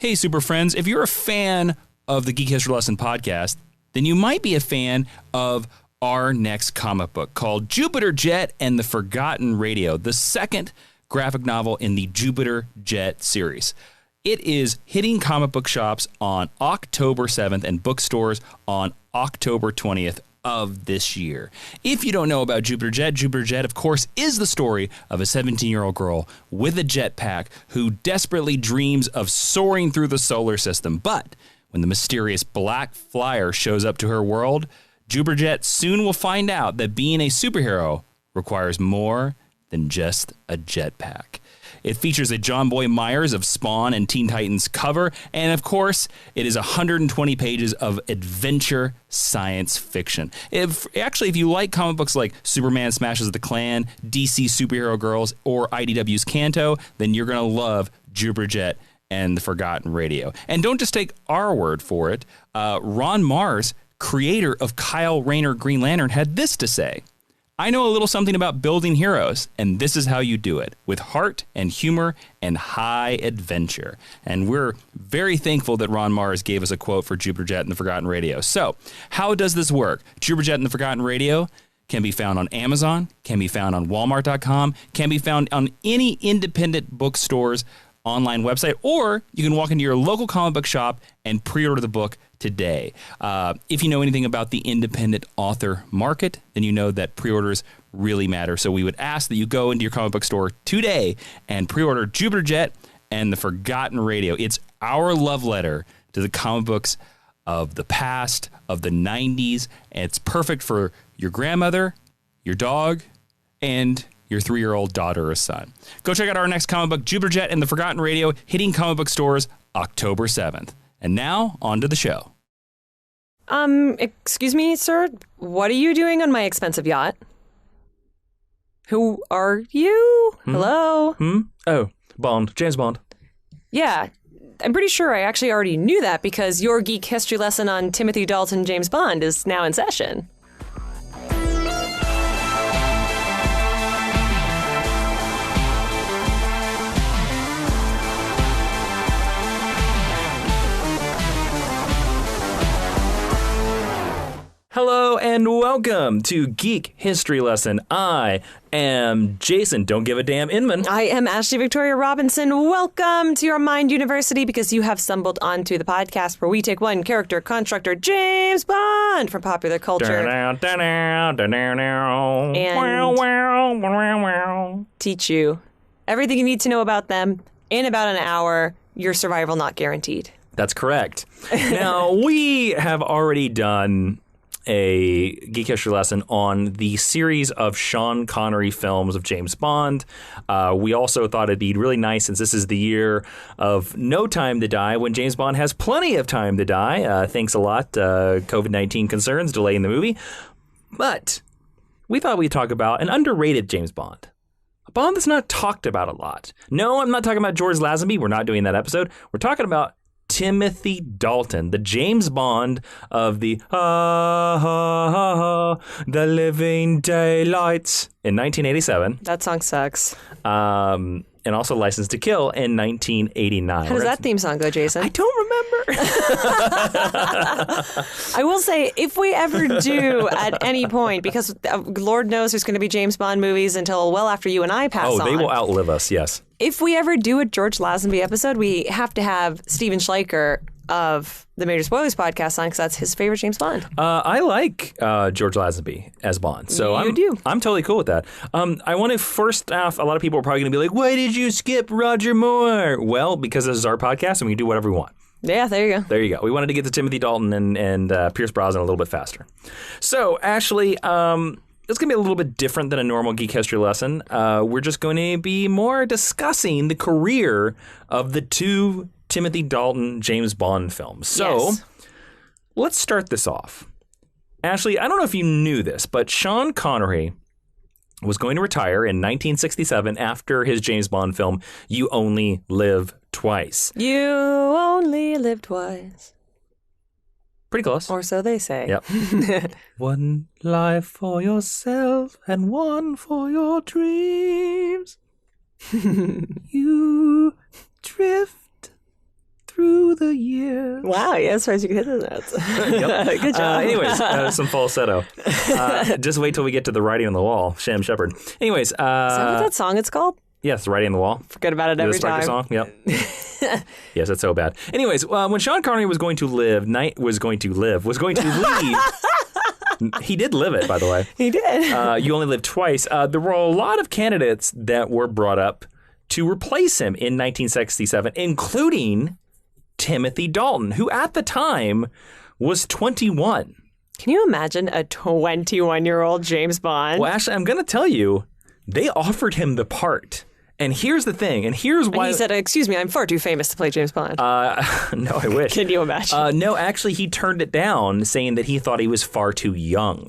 Hey, super friends, if you're a fan of the Geek History Lesson podcast, then you might be a fan of our next comic book called Jupiter Jet and the Forgotten Radio, the second graphic novel in the Jupiter Jet series. It is hitting comic book shops on October 7th and bookstores on October 20th of this year. If you don't know about Jupiter Jet, of course, is the story of a 17-year-old girl with a jetpack who desperately dreams of soaring through the solar system. But when the mysterious Black Flyer shows up to her world, Jupiter Jet soon will find out that being a superhero requires more than just a jetpack. It features a John Boy Myers of Spawn and Teen Titans cover, and of course, it is 120 pages of adventure science fiction. If you like comic books like Superman Smashes the Klan, DC Superhero Girls, or IDW's Kanto, then you're going to love Jupiter Jet and the Forgotten Radio. And don't just take our word for it. Ron Marz, creator of Kyle Rayner Green Lantern, had this to say: I know a little something about building heroes, and this is how you do it, with heart and humor and high adventure. And we're very thankful that Ron Marz gave us a quote for Jupiter Jet and the Forgotten Radio. So, how does this work? Jupiter Jet and the Forgotten Radio can be found on Amazon, can be found on Walmart.com, can be found on any independent bookstore's online website, or you can walk into your local comic book shop and pre-order the book today. If you know anything about the independent author market, then you know that pre-orders really matter. So we would ask that you go into your comic book store today and pre-order Jupiter Jet and the Forgotten Radio. It's our love letter to the comic books of the past, of the 90s, and it's perfect for your grandmother, your dog, and your 3-year-old daughter or son. Go check out our next comic book, Jupiter Jet and the Forgotten Radio, hitting comic book stores October 7th. And now, on to the show. Excuse me, sir? What are you doing on my expensive yacht? Who are you? Hello? Oh, Bond. James Bond. Yeah, I'm pretty sure I actually already knew that because your geek history lesson on Timothy Dalton James Bond is now in session. Hello and welcome to Geek History Lesson. I am Jason, don't give a damn Inman. I am Ashley Victoria Robinson. Welcome to your Mind University, because you have stumbled onto the podcast where we take one character constructor, James Bond, from popular culture and teach you everything you need to know about them in about an hour. Your survival not guaranteed. That's correct. Now, we have already done a Geek History Lesson on the series of Sean Connery films of James Bond. We also thought it'd be really nice, since this is the year of No Time to Die, when James Bond has plenty of time to die. Thanks a lot. COVID-19 concerns delaying the movie. But we thought we'd talk about an underrated James Bond. A Bond that's not talked about a lot. No, I'm not talking about George Lazenby. We're not doing that episode. We're talking about Timothy Dalton, the James Bond of the the Living Daylights in 1987. That song sucks. And also License to Kill in 1989. How does that theme song go, Jason? I don't remember. I will say, if we ever do at any point, because Lord knows there's going to be James Bond movies until well after you and I pass on. Oh, they will outlive us, yes. If we ever do a George Lazenby episode, we have to have Steven Schleicher of the Major Spoilers podcast on, because that's his favorite James Bond. I like George Lazenby as Bond, so I'm totally cool with that. I want to first off, a lot of people are probably going to be like, why did you skip Roger Moore? Well, because this is our podcast and we can do whatever we want. Yeah, there you go. There you go. We wanted to get to Timothy Dalton and Pierce Brosnan a little bit faster. So, Ashley, it's going to be a little bit different than a normal Geek History lesson. We're just going to be more discussing the career of the two Timothy Dalton James Bond films. So, Let's start this off. Ashley, I don't know if you knew this, but Sean Connery was going to retire in 1967 after his James Bond film, You Only Live Twice. You only live twice. Pretty close. Or so they say. Yep. One life for yourself and one for your dreams. You drift through years. Wow, yeah, as far as you can hit those notes. Yep. Good job. Anyways, some falsetto. Just wait till we get to the writing on the wall, Sham Shepherd. Anyways. Is that what that song is called? Yes, writing on the wall. Forget about it every the Spiker time. Song. Yep. Yes, that's so bad. Anyways, when Sean Connery was going to leave, he did live it, by the way. He did. You only live twice. There were a lot of candidates that were brought up to replace him in 1967, including Timothy Dalton, who at the time was 21. Can you imagine a 21-year-old James Bond? Well, actually, I'm going to tell you, they offered him the part. And here's the thing, and here's why... And he said, excuse me, I'm far too famous to play James Bond. No, I wish. Can you imagine? No, actually, he turned it down, saying that he thought he was far too young.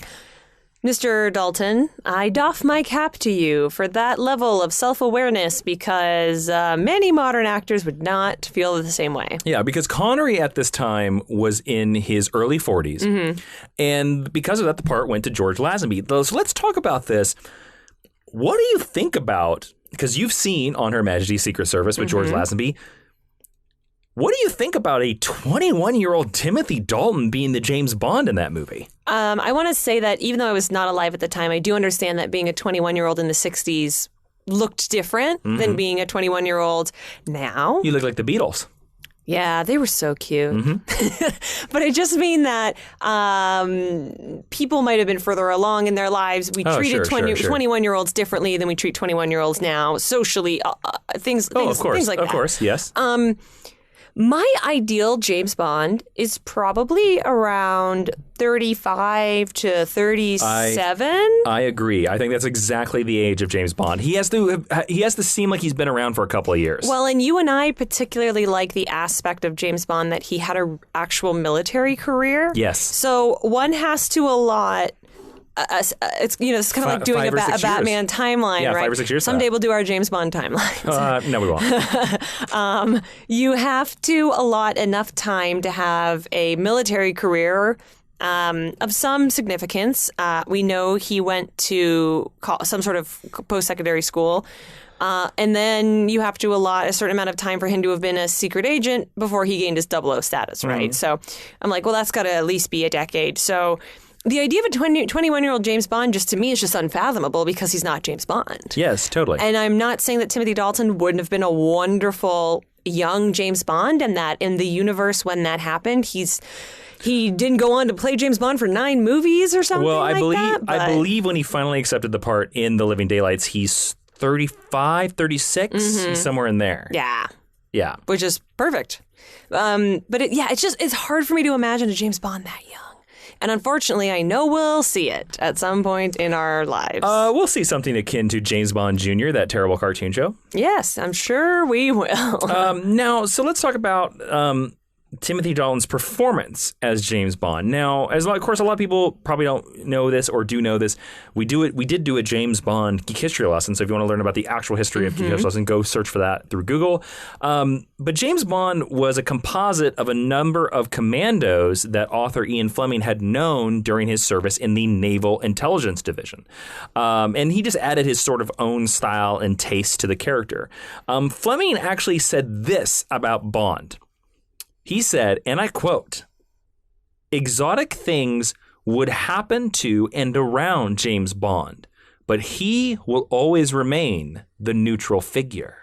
Mr. Dalton, I doff my cap to you for that level of self-awareness because many modern actors would not feel the same way. Yeah, because Connery at this time was in his early 40s. Mm-hmm. And because of that, the part went to George Lazenby. So let's talk about this. What do you think about, because you've seen On Her Majesty's Secret Service with George Lazenby, what do you think about a 21-year-old Timothy Dalton being the James Bond in that movie? I want to say that even though I was not alive at the time, I do understand that being a 21-year-old in the 60s looked different than being a 21-year-old now. You look like the Beatles. Yeah, they were so cute. Mm-hmm. But I just mean that people might have been further along in their lives. We treated 21-year-olds differently than we treat 21-year-olds now, socially, things like that. Of course, yes. My ideal James Bond is probably around 35 to 37. I agree. I think that's exactly the age of James Bond. He has to seem like he's been around for a couple of years. Well, and you and I particularly like the aspect of James Bond that he had an actual military career. Yes. So one has to allot. It's kind of like doing a Batman timeline, right? 5 or 6 years. Someday we'll do our James Bond timeline. No, we won't. You have to allot enough time to have a military career of some significance. We know he went to some sort of post-secondary school. And then you have to allot a certain amount of time for him to have been a secret agent before he gained his 00 status, right? So I'm like, well, that's got to at least be a decade. So the idea of a 21-year-old James Bond just to me is just unfathomable because he's not James Bond. Yes, totally. And I'm not saying that Timothy Dalton wouldn't have been a wonderful young James Bond and that in the universe when that happened, he didn't go on to play James Bond for 9 movies or something that. I believe when he finally accepted the part in The Living Daylights, he's 35, 36, he's somewhere in there. Yeah. Yeah. Which is perfect. But it's hard for me to imagine a James Bond that young. And unfortunately, I know we'll see it at some point in our lives. We'll see something akin to James Bond Jr., that terrible cartoon show. Yes, I'm sure we will. Now, so let's talk about Timothy Dalton's performance as James Bond. Now, of course, a lot of people probably don't know this or do know this. We did do a James Bond Geek History lesson. So if you want to learn about the actual history of Geek History lesson, go search for that through Google. But James Bond was a composite of a number of commandos that author Ian Fleming had known during his service in the Naval Intelligence Division. And he just added his sort of own style and taste to the character. Fleming actually said this about Bond. He said, and I quote, "Exotic things would happen to and around James Bond, but he will always remain the neutral figure."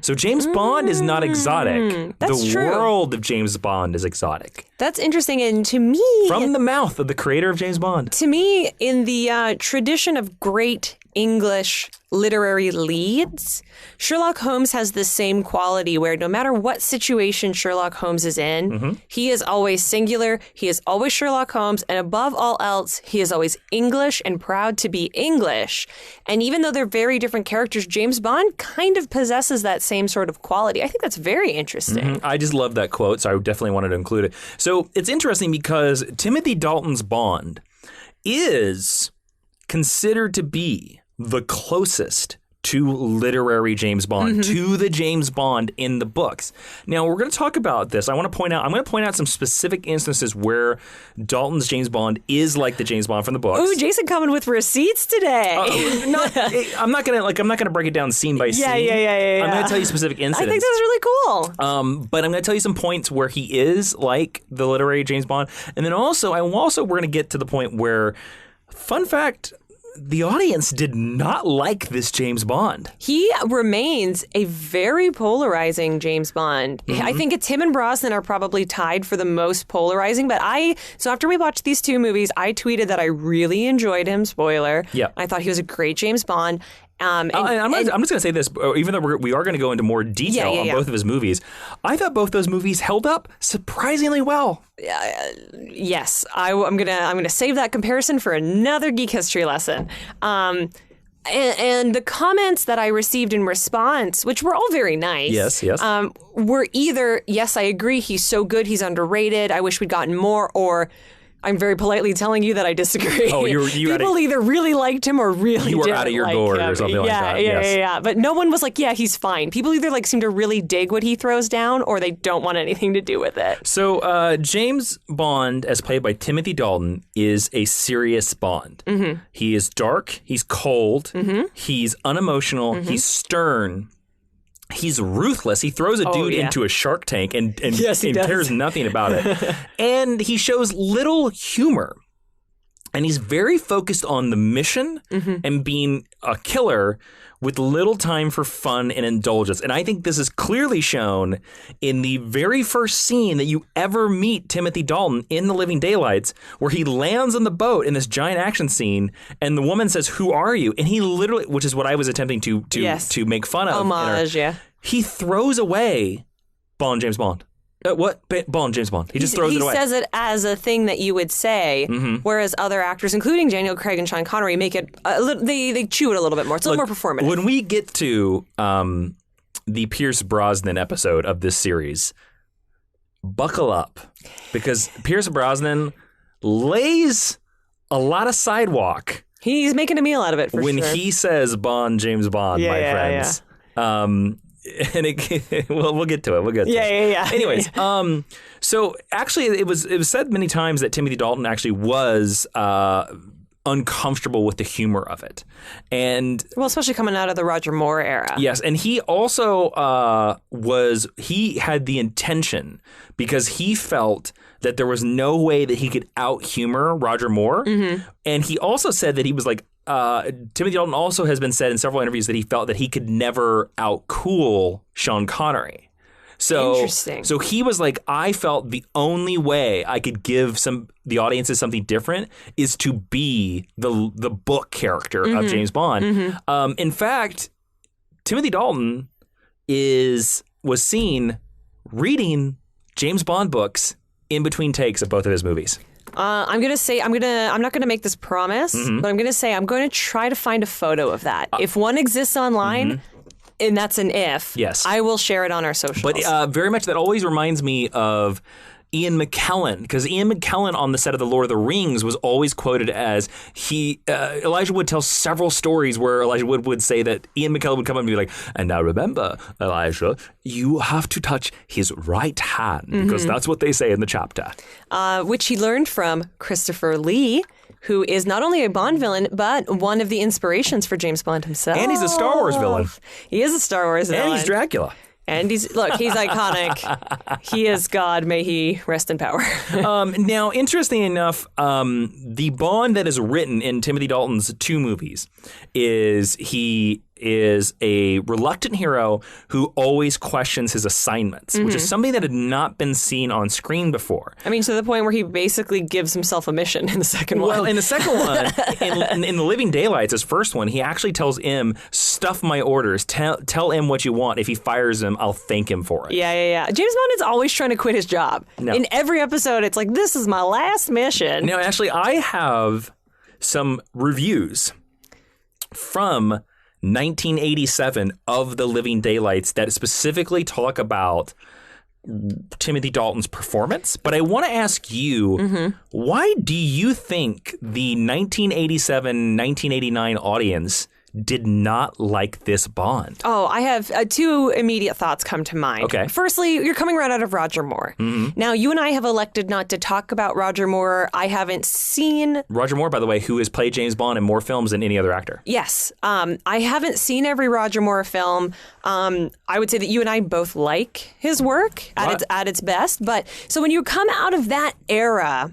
So James Bond is not exotic. That's true. World of James Bond is exotic. That's interesting. And to me... From the mouth of the creator of James Bond. To me, in the tradition of great English literary leads, Sherlock Holmes has the same quality where no matter what situation Sherlock Holmes is in, he is always singular, he is always Sherlock Holmes, and above all else, he is always English and proud to be English. And even though they're very different characters, James Bond kind of possesses that same sort of quality. I think that's very interesting. I just love that quote, so I definitely wanted to include it. So it's interesting because Timothy Dalton's Bond is considered to be the closest to literary James Bond, to the James Bond in the books. Now, we're going to talk about this. I'm going to point out some specific instances where Dalton's James Bond is like the James Bond from the books. Ooh, Jason coming with receipts today. I'm not gonna break it down scene by scene. Yeah. I'm gonna tell you specific incidents. I think that's really cool. But I'm gonna tell you some points where he is like the literary James Bond, and then we're gonna get to the point where, fun fact, the audience did not like this James Bond. He remains a very polarizing James Bond. I think it's him and Brosnan are probably tied for the most polarizing. But so after we watched these two movies, I tweeted that I really enjoyed him. Spoiler. Yeah. I thought he was a great James Bond. I'm just going to say this, even though we are going to go into more detail on both of his movies. I thought both those movies held up surprisingly well. Yes, I'm gonna save that comparison for another geek history lesson. And the comments that I received in response, which were all very nice, yes, were either, yes, I agree, he's so good, he's underrated, I wish we'd gotten more, or I'm very politely telling you that I disagree. Oh, people either really liked him or really didn't. You were out of your gourd or something like that. Yeah. But no one was like, yeah, he's fine. People either seem to really dig what he throws down, or they don't want anything to do with it. So James Bond, as played by Timothy Dalton, is a serious Bond. Mm-hmm. He is dark. He's cold. Mm-hmm. He's unemotional. Mm-hmm. He's stern. He's ruthless. He throws a dude into a shark tank and cares nothing about it. And he shows little humor. And he's very focused on the mission and being a killer with little time for fun and indulgence. And I think this is clearly shown in the very first scene that you ever meet Timothy Dalton in The Living Daylights, where he lands on the boat in this giant action scene, and the woman says, "Who are you?" And he literally, which is what I was attempting to make fun of. Homage, He throws away James Bond. What? James Bond. He just throws it away. He says it as a thing that you would say, whereas other actors, including Daniel Craig and Sean Connery, make it they chew it a little bit more. It's a little more performative. When we get to the Pierce Brosnan episode of this series, buckle up, because Pierce Brosnan lays a lot of sidewalk. He's making a meal out of it for when sure. he says James Bond, my friends. Yeah. And we'll get to it. We'll get to it. Yeah. Anyways, so actually, it was said many times that Timothy Dalton actually was uncomfortable with the humor of it, and especially coming out of the Roger Moore era. Yes, and he also he had the intention, because he felt that there was no way that he could out humor Roger Moore, and he also said that he was like. Timothy Dalton also has been said in several interviews that he felt that he could never out-cool Sean Connery. Interesting. So he was like, I felt the only way I could give the audiences something different is to be the book character of James Bond. In fact, Timothy Dalton was seen reading James Bond books in between takes of both of his movies. I'm not gonna make this promise, but I'm gonna say I'm going to try to find a photo of that. If one exists online, and that's an if, yes, I will share it on our socials. But very much that always reminds me of Ian McKellen, because Ian McKellen on the set of The Lord of the Rings was always quoted as Elijah Wood tells several stories where Elijah Wood would say that Ian McKellen would come up and be like, and now remember, Elijah, you have to touch his right hand, because that's what they say in the chapter. Which he learned from Christopher Lee, who is not only a Bond villain, but one of the inspirations for James Bond himself. And he's a Star Wars villain. He is a Star Wars villain. And he's Dracula. And he's iconic. He is God. May he rest in power. Now, interesting enough, the Bond that is written in Timothy Dalton's two movies is he is a reluctant hero who always questions his assignments, which is something that had not been seen on screen before. I mean, to the point where he basically gives himself a mission in the second one. Well, in the second one, in The Living Daylights, his first one, he actually tells M, stuff my orders, tell him what you want. If he fires him, I'll thank him for it. Yeah. James Bond is always trying to quit his job. No. In every episode, it's like, this is my last mission. Now, actually, I have some reviews from 1987 of The Living Daylights that specifically talk about Timothy Dalton's performance. But I want to ask you, why do you think the 1987-1989 audience did not like this Bond. Oh, I have two immediate thoughts come to mind. Okay. Firstly, you're coming right out of Roger Moore. Now, you and I have elected not to talk about Roger Moore. I haven't seen... Roger Moore, by the way, who has played James Bond in more films than any other actor. Yes. I haven't seen every Roger Moore film. I would say that you and I both like his work at its best. But so when you come out of that era...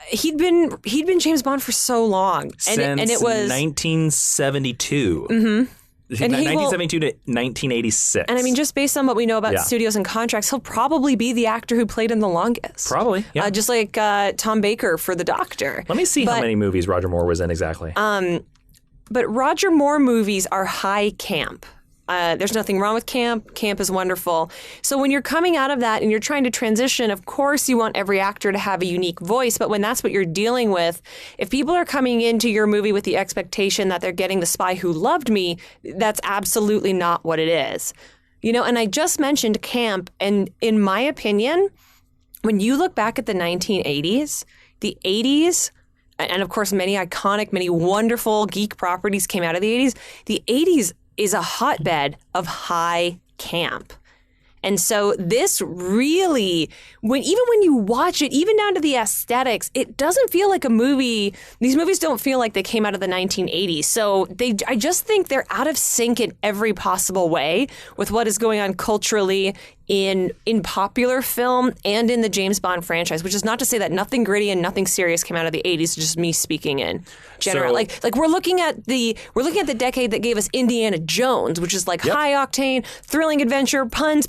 He'd been James Bond for so long, Since and it was 1972. And 1972 to 1986. And I mean, just based on what we know about studios and contracts, he'll probably be the actor who played him the longest. Probably, yeah. Just like Tom Baker for The Doctor. Let me see how many movies Roger Moore was in exactly. But Roger Moore movies are high camp. There's nothing wrong with camp. Camp is wonderful. So when you're coming out of that and you're trying to transition, of course you want every actor to have a unique voice. But when that's what you're dealing with, if people are coming into your movie with the expectation that they're getting The Spy Who Loved Me, that's absolutely not what it is. You know, and I just mentioned camp. And in my opinion, when you look back at the 1980s, the 80s, and of course many iconic, many wonderful geek properties came out of the 80s, the 80s is a hotbed of high camp. And so this really, even when you watch it, even down to the aesthetics, it doesn't feel like a movie. These movies don't feel like they came out of the 1980s. So I just think they're out of sync in every possible way with what is going on culturally in popular film and in the James Bond franchise, which is not to say that nothing gritty and nothing serious came out of the 80s, just me speaking in general. So, like we're looking at the decade that gave us Indiana Jones, which is like high octane, thrilling adventure, puns,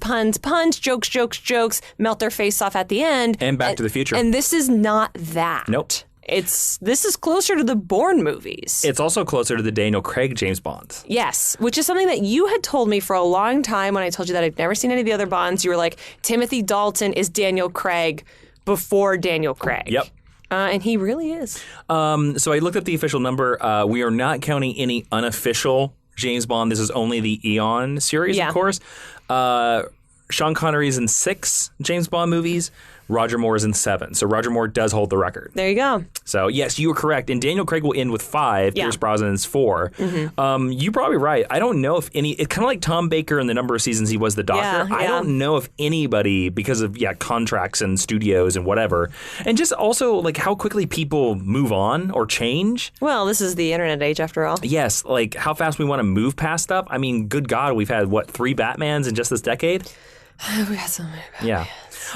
jokes, melt their face off at the end. And Back to the Future. And this is not that. Nope. This is closer to the Bourne movies. It's also closer to the Daniel Craig James Bonds. Yes, which is something that you had told me for a long time when I told you that I've never seen any of the other Bonds. You were like, Timothy Dalton is Daniel Craig before Daniel Craig. Yep. And he really is. So I looked up the official number. We are not counting any unofficial James Bond. This is only the Eon series, of course. Sean Connery is in 6 James Bond movies. Roger Moore is in 7. So Roger Moore does hold the record. There you go. So, yes, you were correct. And Daniel Craig will end with 5. Pierce Brosnan's 4. Mm-hmm. You're probably right. I don't know if it's kind of like Tom Baker in the number of seasons he was the Doctor. I don't know if anybody, because of, contracts and studios and whatever, and just also like how quickly people move on or change. Well, this is the internet age after all. Yes, like how fast we want to move past stuff. I mean, good God, we've had, 3 Batmans in just this decade? We had so many Batmans. Yeah.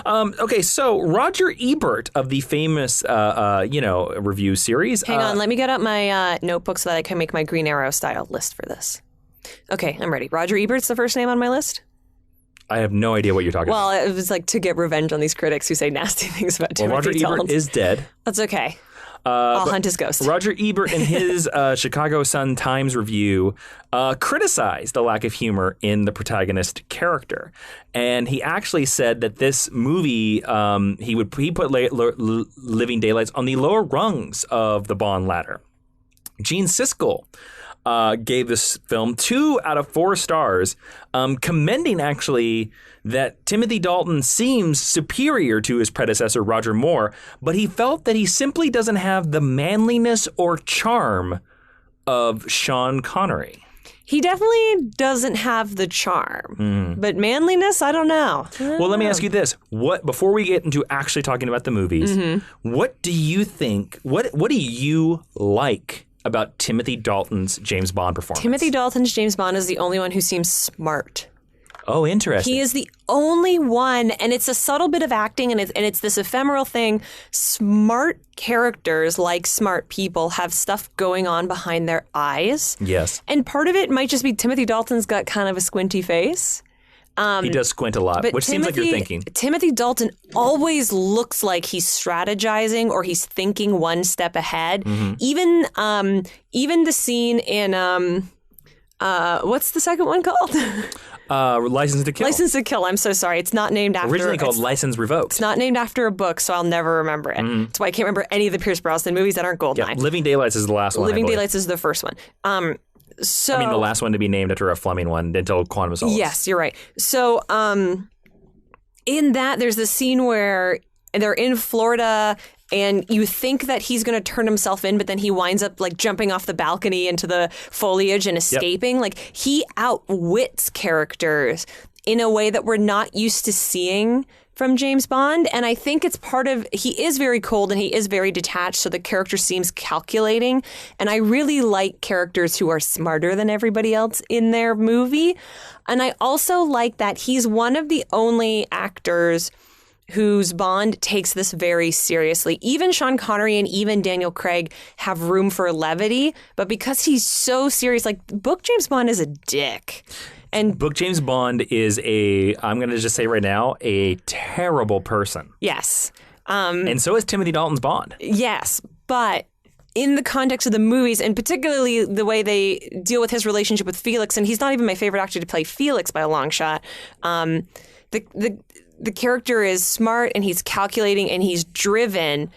Okay, so Roger Ebert of the famous, review series. Hang on, let me get out my notebook so that I can make my Green Arrow style list for this. Okay, I'm ready. Roger Ebert's the first name on my list? I have no idea what you're talking about. Well, it was like to get revenge on these critics who say nasty things about Timothy Dalton. Roger Ebert is dead. That's okay. I'll hunt his ghost. Roger Ebert, in his Chicago Sun-Times review, criticized the lack of humor in the protagonist character, and he actually said that this movie he put Living Daylights on the lower rungs of the Bond ladder. Gene Siskel gave this film 2 out of 4 stars, commending actually that Timothy Dalton seems superior to his predecessor, Roger Moore, but he felt that he simply doesn't have the manliness or charm of Sean Connery. He definitely doesn't have the charm, but manliness, I don't know. Well, let me ask you this. Before we get into actually talking about the movies, what do you think, what do you like about Timothy Dalton's James Bond performance? Timothy Dalton's James Bond is the only one who seems smart. Oh, interesting. He is the only one, and it's a subtle bit of acting, and it's this ephemeral thing. Smart characters, like smart people, have stuff going on behind their eyes. Yes. And part of it might just be Timothy Dalton's got kind of a squinty face. He does squint a lot, which seems like you're thinking. Timothy Dalton always looks like he's strategizing or he's thinking one step ahead. Mm-hmm. Even the scene in what's the second one called? License to Kill. License to Kill. I'm so sorry. It's not named after. Originally called License Revoked. It's not named after a book, so I'll never remember it. That's why I can't remember any of the Pierce Brosnan movies that aren't Goldeneye. Yeah, Living Daylights is the last one. Living Daylights is the first one. So, I mean, the last one to be named after a Fleming one until Quantum of Solace. Yes, you're right. So in that, there's this scene where they're in Florida and you think that he's going to turn himself in, but then he winds up like jumping off the balcony into the foliage and escaping. Like he outwits characters in a way that we're not used to seeing from James Bond. And I think it's part of, he is very cold and he is very detached, so the character seems calculating. And I really like characters who are smarter than everybody else in their movie. And I also like that he's one of the only actors whose Bond takes this very seriously. Even Sean Connery and even Daniel Craig have room for levity, but because he's so serious, like book James Bond is a dick. And book James Bond is I'm going to just say right now, a terrible person. Yes. And so is Timothy Dalton's Bond. Yes, but in the context of the movies, and particularly the way they deal with his relationship with Felix, and he's not even my favorite actor to play Felix by a long shot, the character is smart and he's calculating and he's driven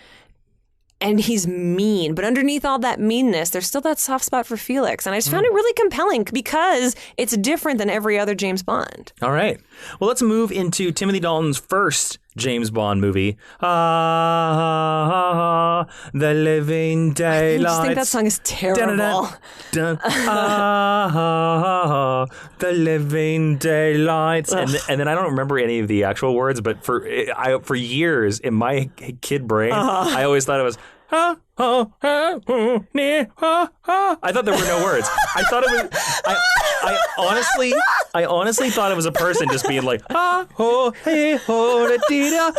and he's mean. But underneath all that meanness, there's still that soft spot for Felix. And I just found it really compelling because it's different than every other James Bond. All right. Well, let's move into Timothy Dalton's first James Bond movie. The Living Daylights. I just think that song is terrible. The Living Daylights. And then I don't remember any of the actual words, but for years in my kid brain, I always thought it was I thought there were no words. I thought it was. I honestly thought it was a person just being like, ho hey ho da dee da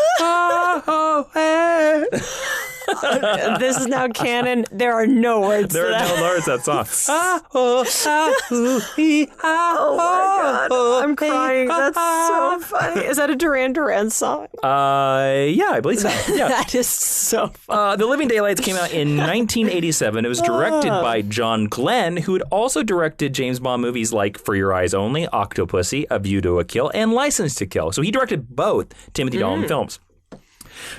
ho hey. This is now canon. There are no words. There are no words to that song. Oh my God. I'm crying. That's so funny. Is that a Duran Duran song? Yeah, I believe so. Yeah. That is so funny. The Living Daylights came out in 1987. It was directed by John Glenn, who had also directed James Bond movies like For Your Eyes Only, Octopussy, A View to a Kill, and License to Kill. So he directed both Timothy Dalton films.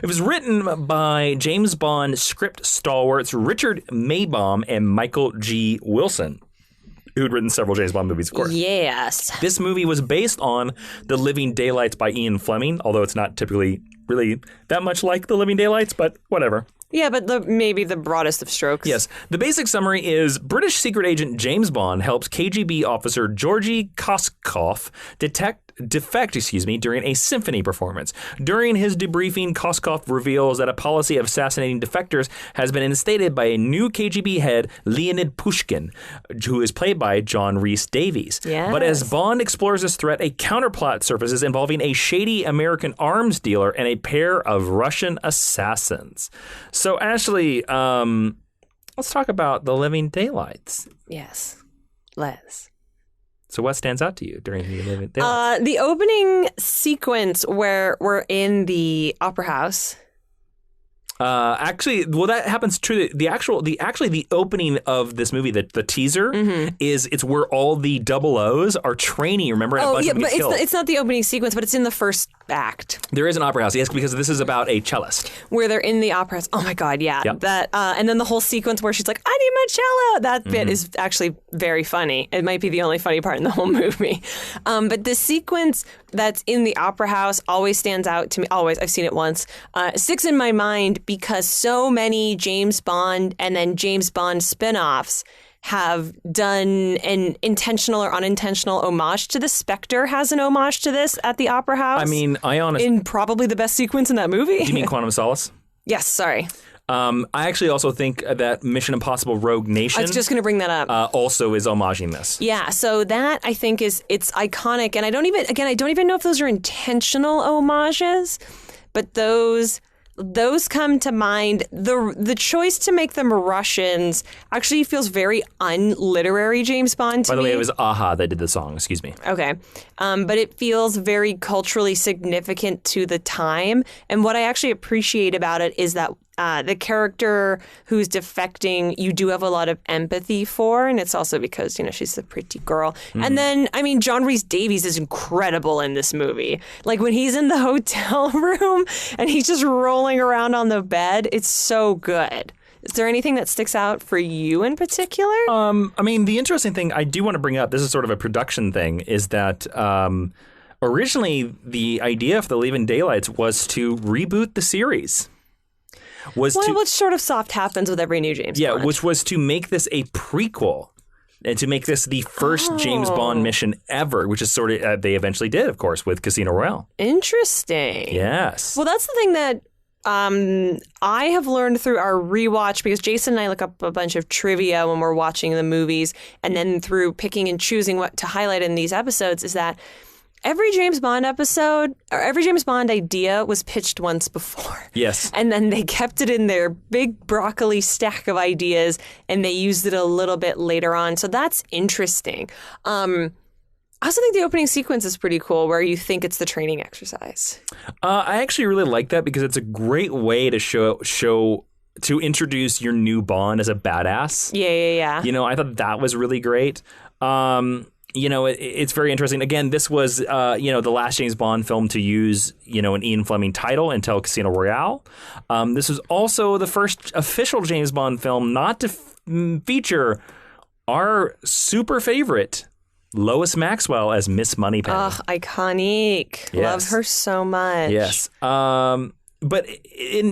It was written by James Bond script stalwarts Richard Maybaum and Michael G. Wilson, who had written several James Bond movies, of course. Yes. This movie was based on The Living Daylights by Ian Fleming, although it's not typically really that much like The Living Daylights, but whatever. Yeah, but maybe the broadest of strokes. Yes. The basic summary is British secret agent James Bond helps KGB officer Georgy Koskov defect during a symphony performance. During his debriefing, Koskov reveals that a policy of assassinating defectors has been instated by a new KGB head, Leonid Pushkin, who is played by John Rhys Davies. Yes. But as Bond explores this threat, a counterplot surfaces involving a shady American arms dealer and a pair of Russian assassins. So, Ashley, let's talk about The Living Daylights. Yes. Les. So what stands out to you during The Living Daylights? The opening sequence where we're in the opera house. Actually, well, that happens true. The opening of this movie, the teaser it's where all the double O's are training. Remember, and a bunch of them get killed. It's not the opening sequence, but it's in the first act. There is an opera house, yes, because this is about a cellist where they're in the opera house. Oh my God, yeah. Yep. That and then the whole sequence where she's like, "I need my cello." That bit is actually very funny. It might be the only funny part in the whole movie. But the sequence that's in the opera house always stands out to me. Always, I've seen it once. Sticks in my mind because so many James Bond and then James Bond spin-offs have done an intentional or unintentional homage to this. Spectre has an homage to this at the Opera House. I mean, in probably the best sequence in that movie. Do you mean Quantum of Solace? Yes, sorry. I actually also think that Mission Impossible Rogue Nation I was just going to bring that up. Also is homaging this. Yeah, so that I think it's iconic, and I don't even know if those are intentional homages, but those come to mind. The choice to make them Russians actually feels very unliterary James Bond to me. By the way, it was Aha that did the song. Excuse me. Okay. But it feels very culturally significant to the time. And what I actually appreciate about it is that the character who's defecting, you do have a lot of empathy for. And it's also because, she's a pretty girl. And then, John Rhys Davies is incredible in this movie. Like when he's in the hotel room and he's just rolling around on the bed, it's so good. Is there anything that sticks out for you in particular? The interesting thing I do want to bring up, this is sort of a production thing, is that originally the idea for The Living Daylights was to reboot the series. was what sort of soft happens with every new James Bond? Yeah, which was to make this a prequel. And to make this the first James Bond mission ever, which is sort of, they eventually did, of course, with Casino Royale. Interesting. Yes. Well, that's the thing that I have learned through our rewatch, because Jason and I look up a bunch of trivia when we're watching the movies, and then through picking and choosing what to highlight in these episodes, is that every James Bond episode, or every James Bond idea was pitched once before. Yes. And then they kept it in their big broccoli stack of ideas, and they used it a little bit later on. So that's interesting. I also think the opening sequence is pretty cool, where you think it's the training exercise. I actually really like that because it's a great way to to introduce your new Bond as a badass. Yeah. You know, I thought that was really great. You know, it's very interesting. Again, this was, the last James Bond film to use, an Ian Fleming title until Casino Royale. This was also the first official James Bond film not to feature our super favorite Lois Maxwell as Miss Moneypenny. Oh, iconic. Yes. Love her so much. Yes. But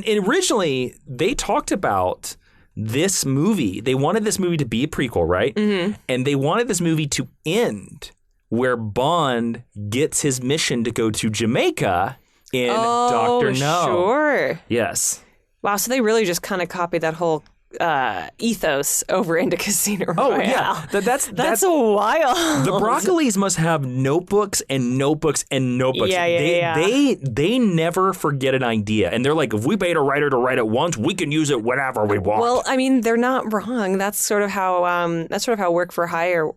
originally, they talked about this movie. They wanted this movie to be a prequel, right? Mm-hmm. And they wanted this movie to end where Bond gets his mission to go to Jamaica in Dr. No. Sure. Yes. Wow, so they really just kind of copied that whole ethos over into Casino Royale. Oh, yeah. That's wild. The Broccolis must have notebooks and notebooks and notebooks. Yeah. They never forget an idea. And they're like, if we paid a writer to write it once, we can use it whenever we want. Well, I mean, they're not wrong. That's sort of how work for hire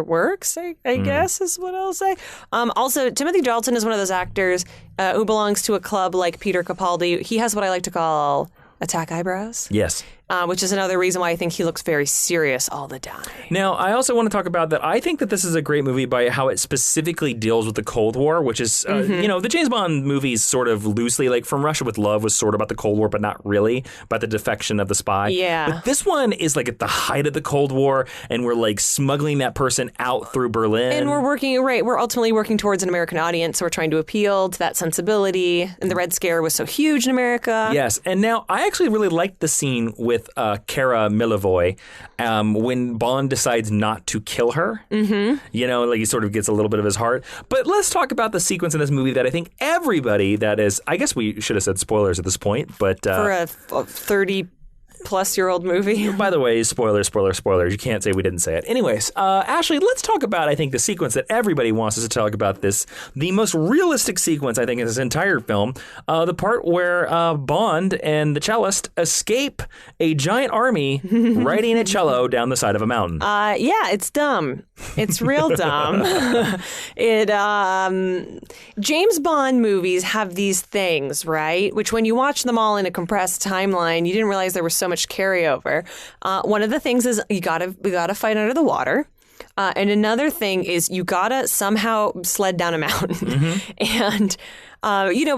works, I guess is what I'll say. Also, Timothy Dalton is one of those actors who belongs to a club like Peter Capaldi. He has what I like to call attack eyebrows. Yes. Which is another reason why I think he looks very serious all the time. Now, I also want to talk about that. I think that this is a great movie by how it specifically deals with the Cold War, which is, the James Bond movies sort of loosely, like From Russia with Love was sort of about the Cold War, but not really, about the defection of the spy. Yeah. But this one is like at the height of the Cold War, and we're like smuggling that person out through Berlin. And we're ultimately working towards an American audience, so we're trying to appeal to that sensibility. And the Red Scare was so huge in America. Yes. And now, I actually really liked the scene with Cara Milivoy when Bond decides not to kill her. Mm-hmm. Like he sort of gets a little bit of his heart. But let's talk about the sequence in this movie that I think everybody that is, I guess we should have said spoilers at this point, but for a 30-plus-year-old movie. By the way, spoilers. You can't say we didn't say it. Anyways, Ashley, let's talk about, I think, the sequence that everybody wants us to talk about the most realistic sequence, I think, in this entire film. The part where Bond and the cellist escape a giant army riding a cello down the side of a mountain. Yeah, it's dumb. It's real dumb. James Bond movies have these things, right? Which when you watch them all in a compressed timeline, you didn't realize there was so much carryover. One of the things is we gotta fight under the water. And another thing is you gotta somehow sled down a mountain. Mm-hmm. And,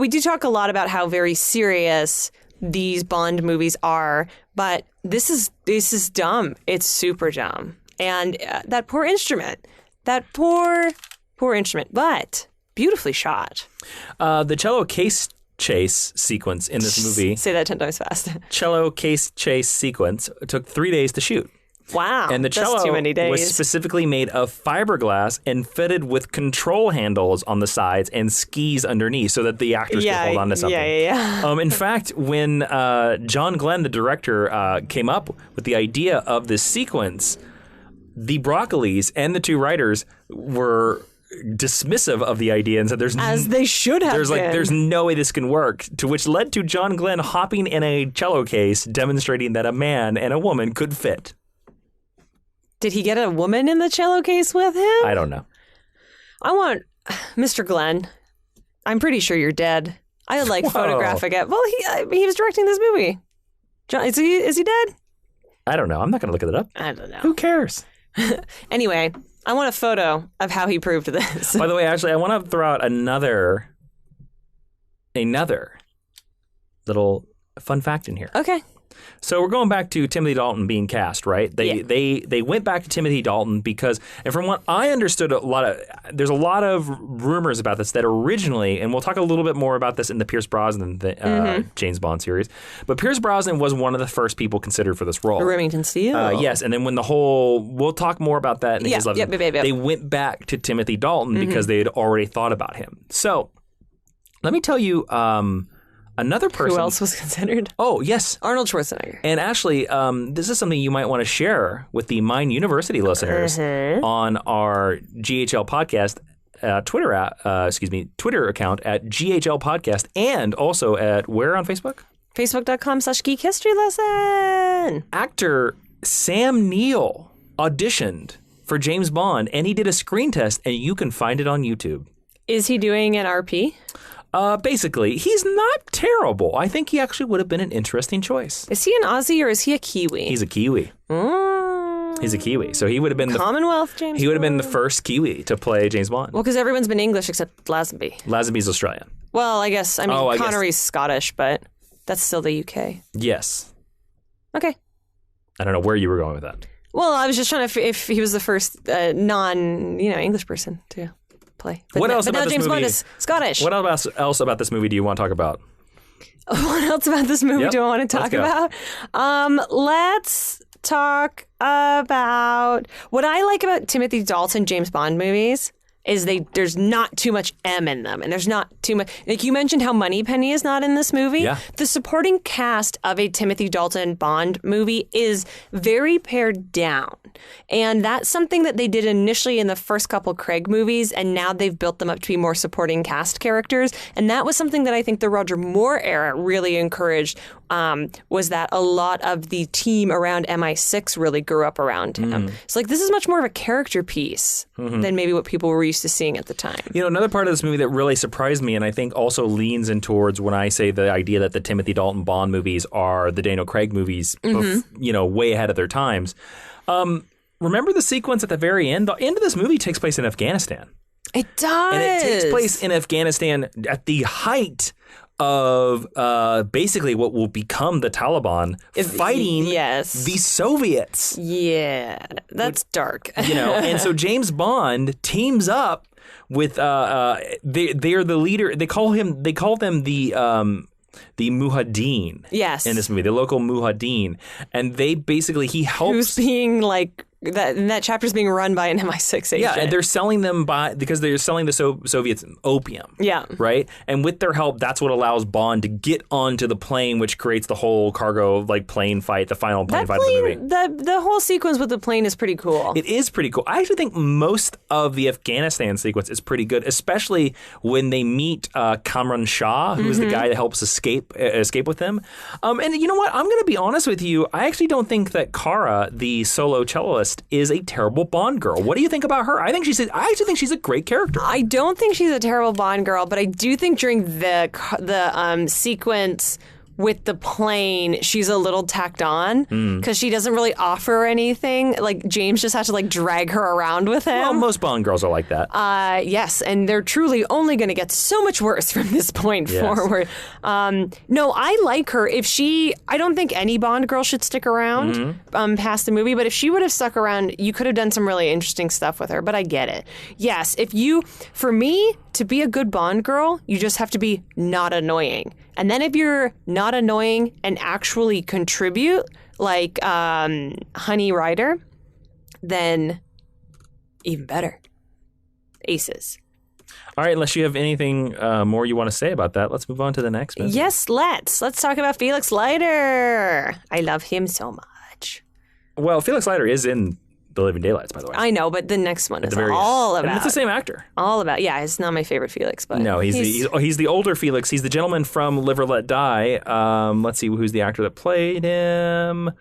we do talk a lot about how very serious these Bond movies are, but this is dumb. It's super dumb. And that poor instrument, but beautifully shot. The cello case chase sequence in this movie. Say that 10 times fast. Cello case chase sequence took 3 days to shoot. Wow. And the cello that's too many days. was specifically made of fiberglass and fitted with control handles on the sides and skis underneath so that the actors could hold on to something. Yeah. In fact, when John Glenn, the director, came up with the idea of this sequence, the Broccolis and the 2 writers were dismissive of the idea and said they should have been. There's no way this can work, to which led to John Glenn hopping in a cello case demonstrating that a man and a woman could fit. Did he get a woman in the cello case with him? I don't know. I want Mr. Glenn. I'm pretty sure you're dead. I would like photographic it. Well, he was directing this movie. John, is he dead? I don't know. I'm not going to look it up. I don't know. Who cares? Anyway, I want a photo of how he proved this. By the way, actually, I want to throw out another little fun fact in here. Okay. So we're going back to Timothy Dalton being cast, right? They went back to Timothy Dalton because, and from what I understood, there's a lot of rumors about this that originally, and we'll talk a little bit more about this in the Pierce Brosnan James Bond series, but Pierce Brosnan was one of the first people considered for this role. Remington Steele. Yes, and then when we'll talk more about that in his level. They went back to Timothy Dalton because they had already thought about him. So let me tell you. Another person. Who else was considered? Oh, yes. Arnold Schwarzenegger. And actually, this is something you might want to share with the Mind University listeners on our GHL podcast Twitter account at GHL Podcast, and also at where on Facebook? Facebook.com/Geek History Lesson. Actor Sam Neill auditioned for James Bond, and he did a screen test, and you can find it on YouTube. Is he doing an RP? Basically, he's not terrible. I think he actually would have been an interesting choice. Is he an Aussie or is he a Kiwi? He's a Kiwi. He's a Kiwi. So he would have been Commonwealth James He would have been Bond. the first Kiwi to play James Bond. Well, because everyone's been English except Lazenby. Lazenby's Australian. Well, I guess, Connery's guess. Scottish, but that's still the UK. Yes. Okay. I don't know where you were going with that. Well, I was just trying to if he was the first non-English person to play. But what else about this James movie? Bond is Scottish. What else about this movie do you want to talk about? What else about this movie do I want to talk about? Let's talk about what I like about Timothy Dalton James Bond movies is there's not too much M in them, and there's not too much. Like you mentioned, how Moneypenny is not in this movie. Yeah. The supporting cast of a Timothy Dalton Bond movie is very pared down, and that's something that they did initially in the first couple Craig movies, and now they've built them up to be more supporting cast characters. And that was something that I think the Roger Moore era really encouraged. Was that a lot of the team around MI6 really grew up around him. So this is much more of a character piece than maybe what people were used to seeing at the time. You know, another part of this movie that really surprised me, and I think also leans in towards when I say the idea that the Timothy Dalton Bond movies are the Daniel Craig movies, way ahead of their times. Remember the sequence at the very end? The end of this movie takes place in Afghanistan. It does. And it takes place in Afghanistan at the height of basically what will become the Taliban fighting the Soviets. Yeah, that's dark. And so James Bond teams up with they're the leader. They call them the Mujahideen. Yes. In this movie, the local Mujahideen, and they basically he helps. Who's being that chapter's being run by an MI6 agent. Yeah, and they're selling them because they're selling the Soviets opium. Yeah. Right? And with their help, that's what allows Bond to get onto the plane, which creates the whole cargo plane fight, the final plane fight of the movie. The whole sequence with the plane is pretty cool. It is pretty cool. I actually think most of the Afghanistan sequence is pretty good, especially when they meet Kamran Shah, who's the guy that helps escape with them. And you know what? I'm going to be honest with you. I actually don't think that Kara, the solo celloist, is a terrible Bond girl. What do you think about her? I actually think she's a great character. I don't think she's a terrible Bond girl, but I do think during the sequence with the plane, she's a little tacked on because she doesn't really offer anything. James just has to drag her around with him. Well, most Bond girls are like that. Yes, and they're truly only going to get so much worse from this point forward. No, I like her. I don't think any Bond girl should stick around past the movie, but if she would have stuck around, you could have done some really interesting stuff with her, but I get it. Yes, for me, to be a good Bond girl, you just have to be not annoying. And then if you're not annoying and actually contribute, like Honey Rider, then even better. Aces. All right, unless you have anything more you want to say about that, let's move on to the next movie. Yes, let's talk about Felix Leiter. I love him so much. Well, Felix Leiter is in The Living Daylights, by the way. I know, but the next one is all about. And it's the same actor. All about. Yeah, it's not my favorite Felix, but no, he's the older Felix. He's the gentleman from Live or Let Die. Let's see who's the actor that played him.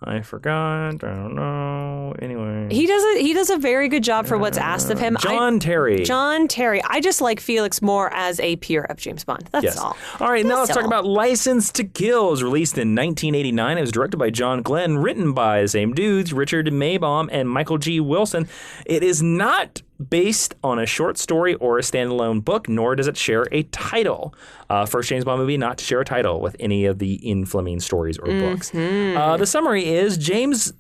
I forgot. I don't know. Anyway, he does a very good job for what's asked of him. John Terry. I just like Felix more as a peer of James Bond. That's all. All right, now let's talk about License to Kill. It was released in 1989. It was directed by John Glenn, written by the same dudes, Richard Maybaum and Michael G. Wilson. It is not based on a short story or a standalone book, nor does it share a title. First James Bond movie not to share a title with any of the Ian Fleming stories or books. The summary is,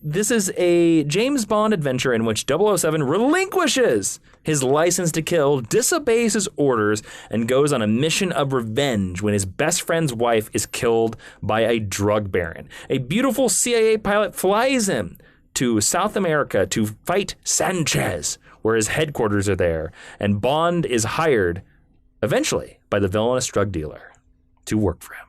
this is a James Bond adventure in which 007 relinquishes his license to kill, disobeys his orders, and goes on a mission of revenge when his best friend's wife is killed by a drug baron. A beautiful CIA pilot flies him to South America to fight Sanchez, where his headquarters are there, and Bond is hired, eventually, by the villainous drug dealer to work for him.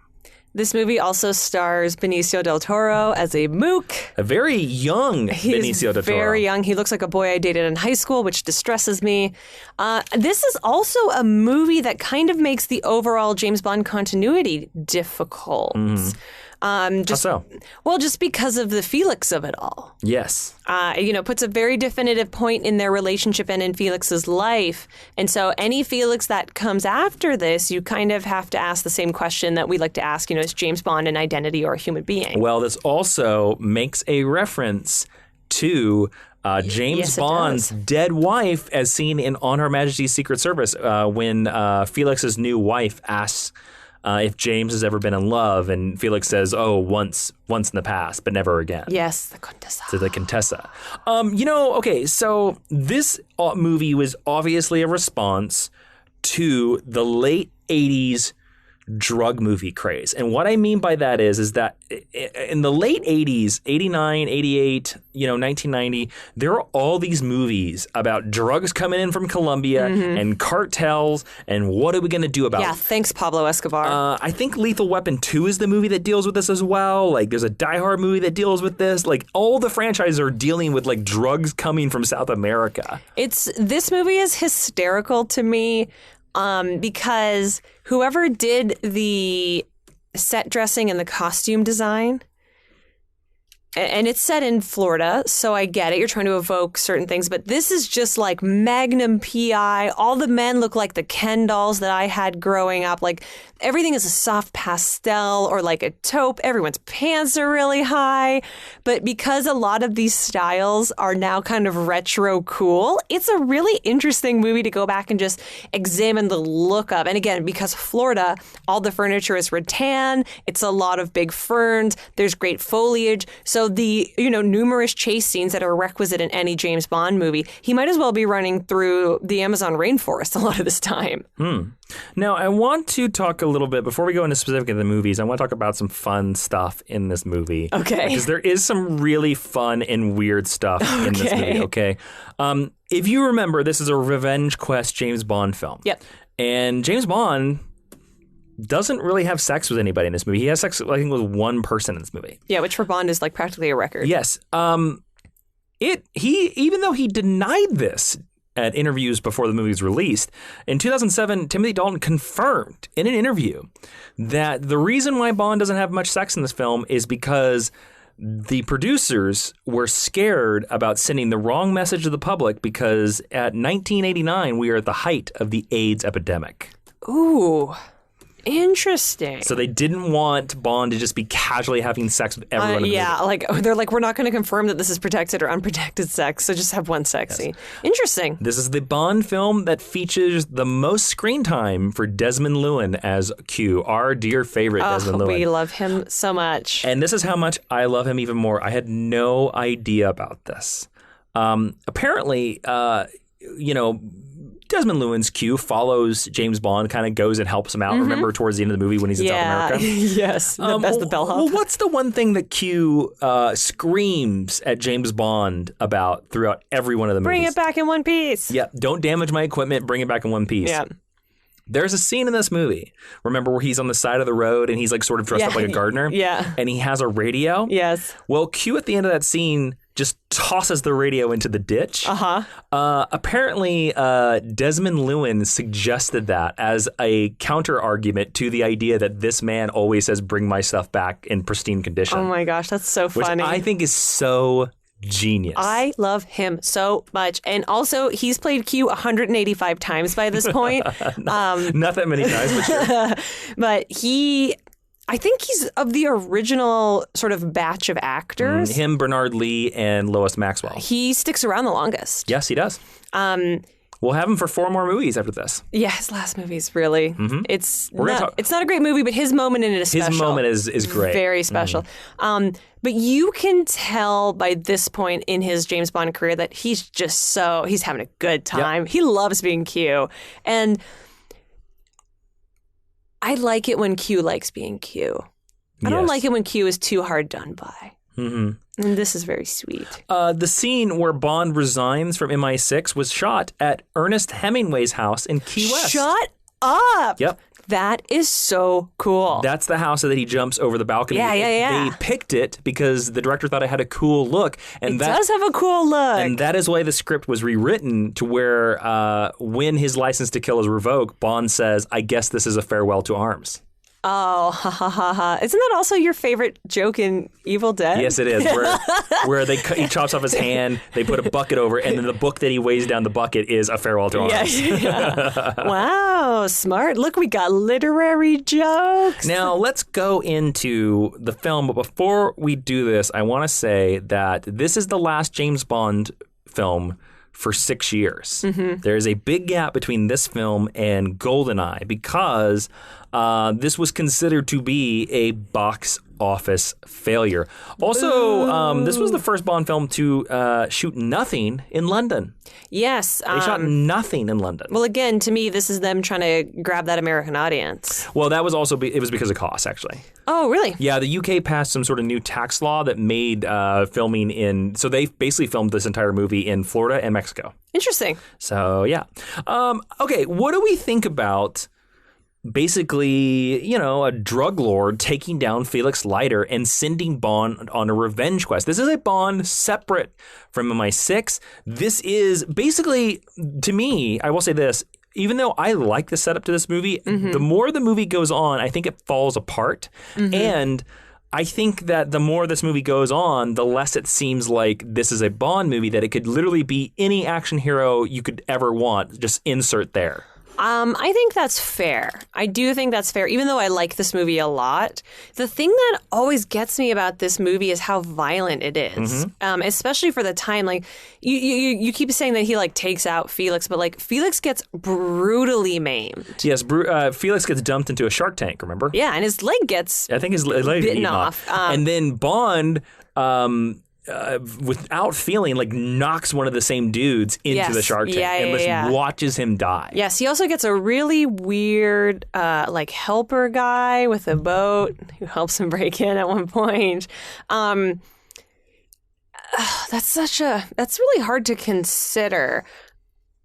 This movie also stars Benicio del Toro as a mook. A very young Benicio del Toro. Very young. He looks like a boy I dated in high school, which distresses me. This is also a movie that kind of makes the overall James Bond continuity difficult. How so? Well, just because of the Felix of it all. Yes. Puts a very definitive point in their relationship and in Felix's life. And so any Felix that comes after this, you kind of have to ask the same question that we like to ask, is James Bond an identity or a human being? Well, this also makes a reference to James Bond's dead wife as seen in On Her Majesty's Secret Service when Felix's new wife asks if James has ever been in love, and Felix says, once in the past, but never again. Yes, the Contessa. To the Contessa. Okay, so this movie was obviously a response to the late 80s drug movie craze. And what I mean by that is that in the late 80s, 89, 88, 1990, there are all these movies about drugs coming in from Colombia and cartels and what are we going to do about it? Yeah, thanks, Pablo Escobar. I think Lethal Weapon 2 is the movie that deals with this as well. Like, there's a Die Hard movie that deals with this. Like, all the franchises are dealing with, like, drugs coming from South America. This movie is hysterical to me. Because whoever did the set dressing and the costume design, and it's set in Florida, so I get it. You're trying to evoke certain things, but this is just like Magnum PI. All the men look like the Ken dolls that I had growing up. Like everything is a soft pastel or like a taupe. Everyone's pants are really high. But because a lot of these styles are now kind of retro cool, it's a really interesting movie to go back and just examine the look of. And again, because Florida, all the furniture is rattan. It's a lot of big ferns. There's great foliage. So the, numerous chase scenes that are requisite in any James Bond movie, he might as well be running through the Amazon rainforest a lot of this time. Now, I want to talk a little bit, before we go into specific of the movies, I want to talk about some fun stuff in this movie. Okay. Because there is some really fun and weird stuff in this movie, okay? If you remember, this is a Revenge Quest James Bond film. Yep. And James Bond doesn't really have sex with anybody in this movie. He has sex, I think, with one person in this movie. Yeah, which for Bond is like practically a record. Yes. Even though he denied this at interviews before the movie was released, in 2007, Timothy Dalton confirmed in an interview that the reason why Bond doesn't have much sex in this film is because the producers were scared about sending the wrong message to the public because at 1989, we are at the height of the AIDS epidemic. Ooh. Interesting. So they didn't want Bond to just be casually having sex with everyone. They're like, we're not going to confirm that this is protected or unprotected sex, so just have one sex scene. Interesting. This is the Bond film that features the most screen time for Desmond Llewellyn as Q, our dear favorite Desmond Llewellyn. We love him so much. And this is how much I love him even more. I had no idea about this. Apparently, Desmond Llewellyn's Q follows James Bond, kind of goes and helps him out. Remember towards the end of the movie when he's in South America? Yes, that's the bellhop. Well, what's the one thing that Q screams at James Bond about throughout every one of the movies? Bring it back in one piece. Yeah, don't damage my equipment, bring it back in one piece. Yeah. There's a scene in this movie, remember, where he's on the side of the road and he's like sort of dressed up like a gardener? Yeah. And he has a radio? Yes. Well, Q at the end of that scene just tosses the radio into the ditch. Apparently, Desmond Llewellyn suggested that as a counter argument to the idea that this man always says, bring my stuff back in pristine condition. Oh my gosh, that's so funny. Which I think is so genius. I love him so much. And also, he's played Q 185 times by this point. Not that many times, but sure. But I think he's of the original sort of batch of actors. Him, Bernard Lee, and Lois Maxwell. He sticks around the longest. Yes, he does. We'll have him for 4 more movies after this. Yeah, his last movie's really. It's We're gonna it's not a great movie, but his moment in it is special. His moment is great. Very special. But you can tell by this point in his James Bond career that he's having a good time. He loves being Q. And I like it when Q likes being Q. I don't like it when Q is too hard done by. And this is very sweet. The scene where Bond resigns from MI6 was shot at Ernest Hemingway's house in Key West. Shut up! Yep. That is so cool. That's the house that he jumps over the balcony. Yeah. They picked it because the director thought it had a cool look. And it does have a cool look. And that is why the script was rewritten to where when his license to kill is revoked, Bond says, I guess this is a farewell to arms. Oh, ha ha ha ha. Isn't that also your favorite joke in Evil Dead? Yes, it is. Where he chops off his hand, they put a bucket over, and then the book that he weighs down the bucket is a farewell to arms. Yeah. Wow, smart. Look, we got literary jokes. Now, let's go into the film. But before we do this, I want to say that this is the last James Bond film for 6 years. There is a big gap between this film and GoldenEye because this was considered to be a box office failure. Also, this was the first Bond film to shoot nothing in London. Yes. They shot nothing in London. Well, again, to me, this is them trying to grab that American audience. Well, that was also it was because of cost, actually. Oh, really? Yeah, the UK passed some sort of new tax law that made filming in... So they basically filmed this entire movie in Florida and Mexico. Interesting. So, yeah. Okay, what do we think about... basically, a drug lord taking down Felix Leiter and sending Bond on a revenge quest. This is a Bond separate from MI6. This is basically, to me, I will say this, even though I like the setup to this movie, the more the movie goes on, I think it falls apart. And I think that the more this movie goes on, the less it seems like this is a Bond movie, that it could literally be any action hero you could ever want, just insert there. I think that's fair. I do think that's fair, even though I like this movie a lot. The thing that always gets me about this movie is how violent it is, especially for the time. Like you keep saying that he takes out Felix, but Felix gets brutally maimed. Yes, Felix gets dumped into a shark tank. Remember? Yeah, and his leg gets I think his leg bitten off. And then Bond. Without feeling, knocks one of the same dudes into the shark tank and just watches him die. Yes, he also gets a really weird helper guy with a boat who helps him break in at one point. That's really hard to consider.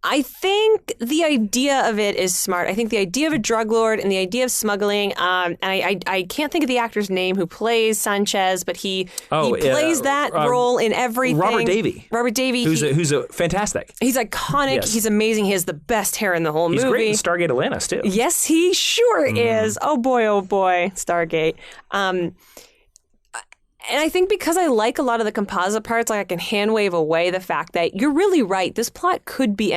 I think the idea of it is smart. I think the idea of a drug lord and the idea of smuggling, and I can't think of the actor's name who plays Sanchez, but he plays that role in everything. Robert Davi. Who's fantastic. He's iconic. Yes. He's amazing. He has the best hair in the whole movie. He's great in Stargate Atlantis, too. Yes, he sure is. Oh, boy, Stargate. And I think because I like a lot of the composite parts, I can hand wave away the fact that you're really right. This plot could be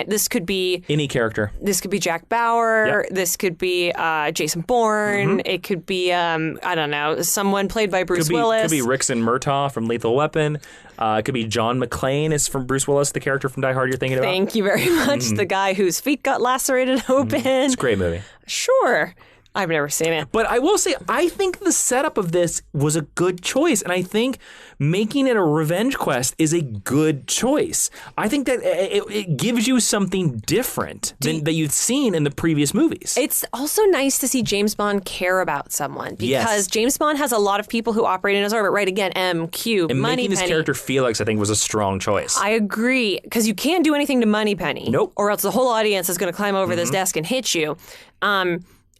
any character. This could be Jack Bauer. Yep. This could be Jason Bourne. It could be I don't know, someone played by Bruce Willis. Could be Rickson Murtaugh from Lethal Weapon. It could be John McClane is from Bruce Willis, the character from Die Hard you're thinking about. Thank you very much. The guy whose feet got lacerated open. It's a great movie. Sure. I've never seen it. But I will say, I think the setup of this was a good choice. And I think making it a revenge quest is a good choice. I think that it gives you something different that you've seen in the previous movies. It's also nice to see James Bond care about someone. Because James Bond has a lot of people who operate in his orbit. Right, again, MQ, and Moneypenny. Making this character Felix, I think, was a strong choice. I agree. Because you can't do anything to Moneypenny. Nope. Or else the whole audience is going to climb over this desk and hit you.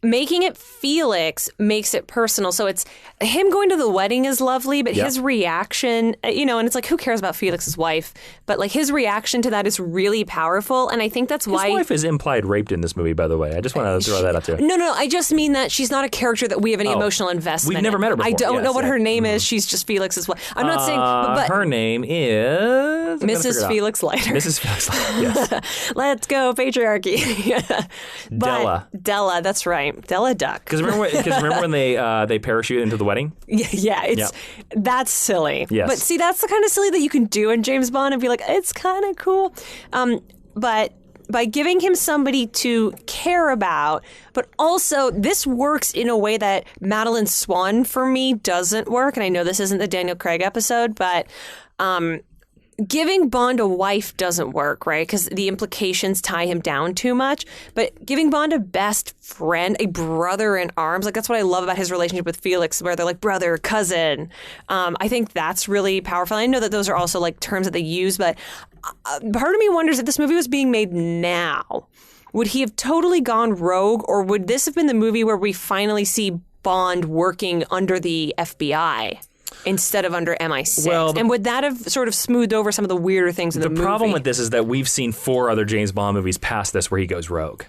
Making it Felix makes it personal. So it's him going to the wedding is lovely, but his reaction, and it's who cares about Felix's wife? But his reaction to that is really powerful. And I think that's why. His wife is implied raped in this movie, by the way. I just want to throw that out there. No. I just mean that she's not a character that we have any emotional investment We've never met her before. I don't know what her name is. She's just Felix's wife. I'm not saying. But her name is Mrs. Felix Leiter. Mrs. Felix Leiter, yes. Let's go, patriarchy. Della, that's right. Della Duck. Because remember when they parachute into the wedding? That's silly. Yes. But see, that's the kind of silly that you can do in James Bond and be like, it's kind of cool. But by giving him somebody to care about, but also this works in a way that Madeline Swan for me doesn't work. And I know this isn't the Daniel Craig episode, but giving Bond a wife doesn't work, right? Because the implications tie him down too much. But giving Bond a best friend, a brother in arms, like that's what I love about his relationship with Felix, where they're like brother, cousin. I think that's really powerful. I know that those are also like terms that they use, but part of me wonders if this movie was being made now, would he have totally gone rogue, or would this have been the movie where we finally see Bond working under the FBI? Instead of under MI6. Well, and would that have sort of smoothed over some of the weirder things in the movie? The problem with this is that we've seen 4 other James Bond movies past this where he goes rogue.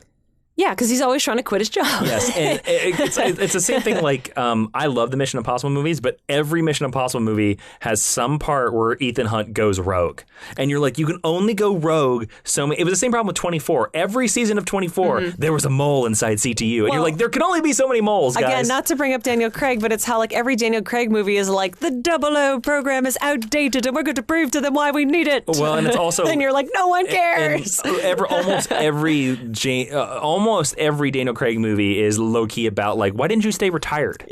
Yeah, because he's always trying to quit his job. Yes, and it's the same thing. Like, I love the Mission Impossible movies, but every Mission Impossible movie has some part where Ethan Hunt goes rogue, and you're like, you can only go rogue so many. It was the same problem with 24. Every season of 24, there was a mole inside CTU, and you're like, there can only be so many moles, guys. Again, not to bring up Daniel Craig, but it's how like every Daniel Craig movie is like the 00 program is outdated, and we're going to prove to them why we need it. Well, and it's also, and you're like, no one cares. Almost every Daniel Craig movie is low-key about, like, why didn't you stay retired?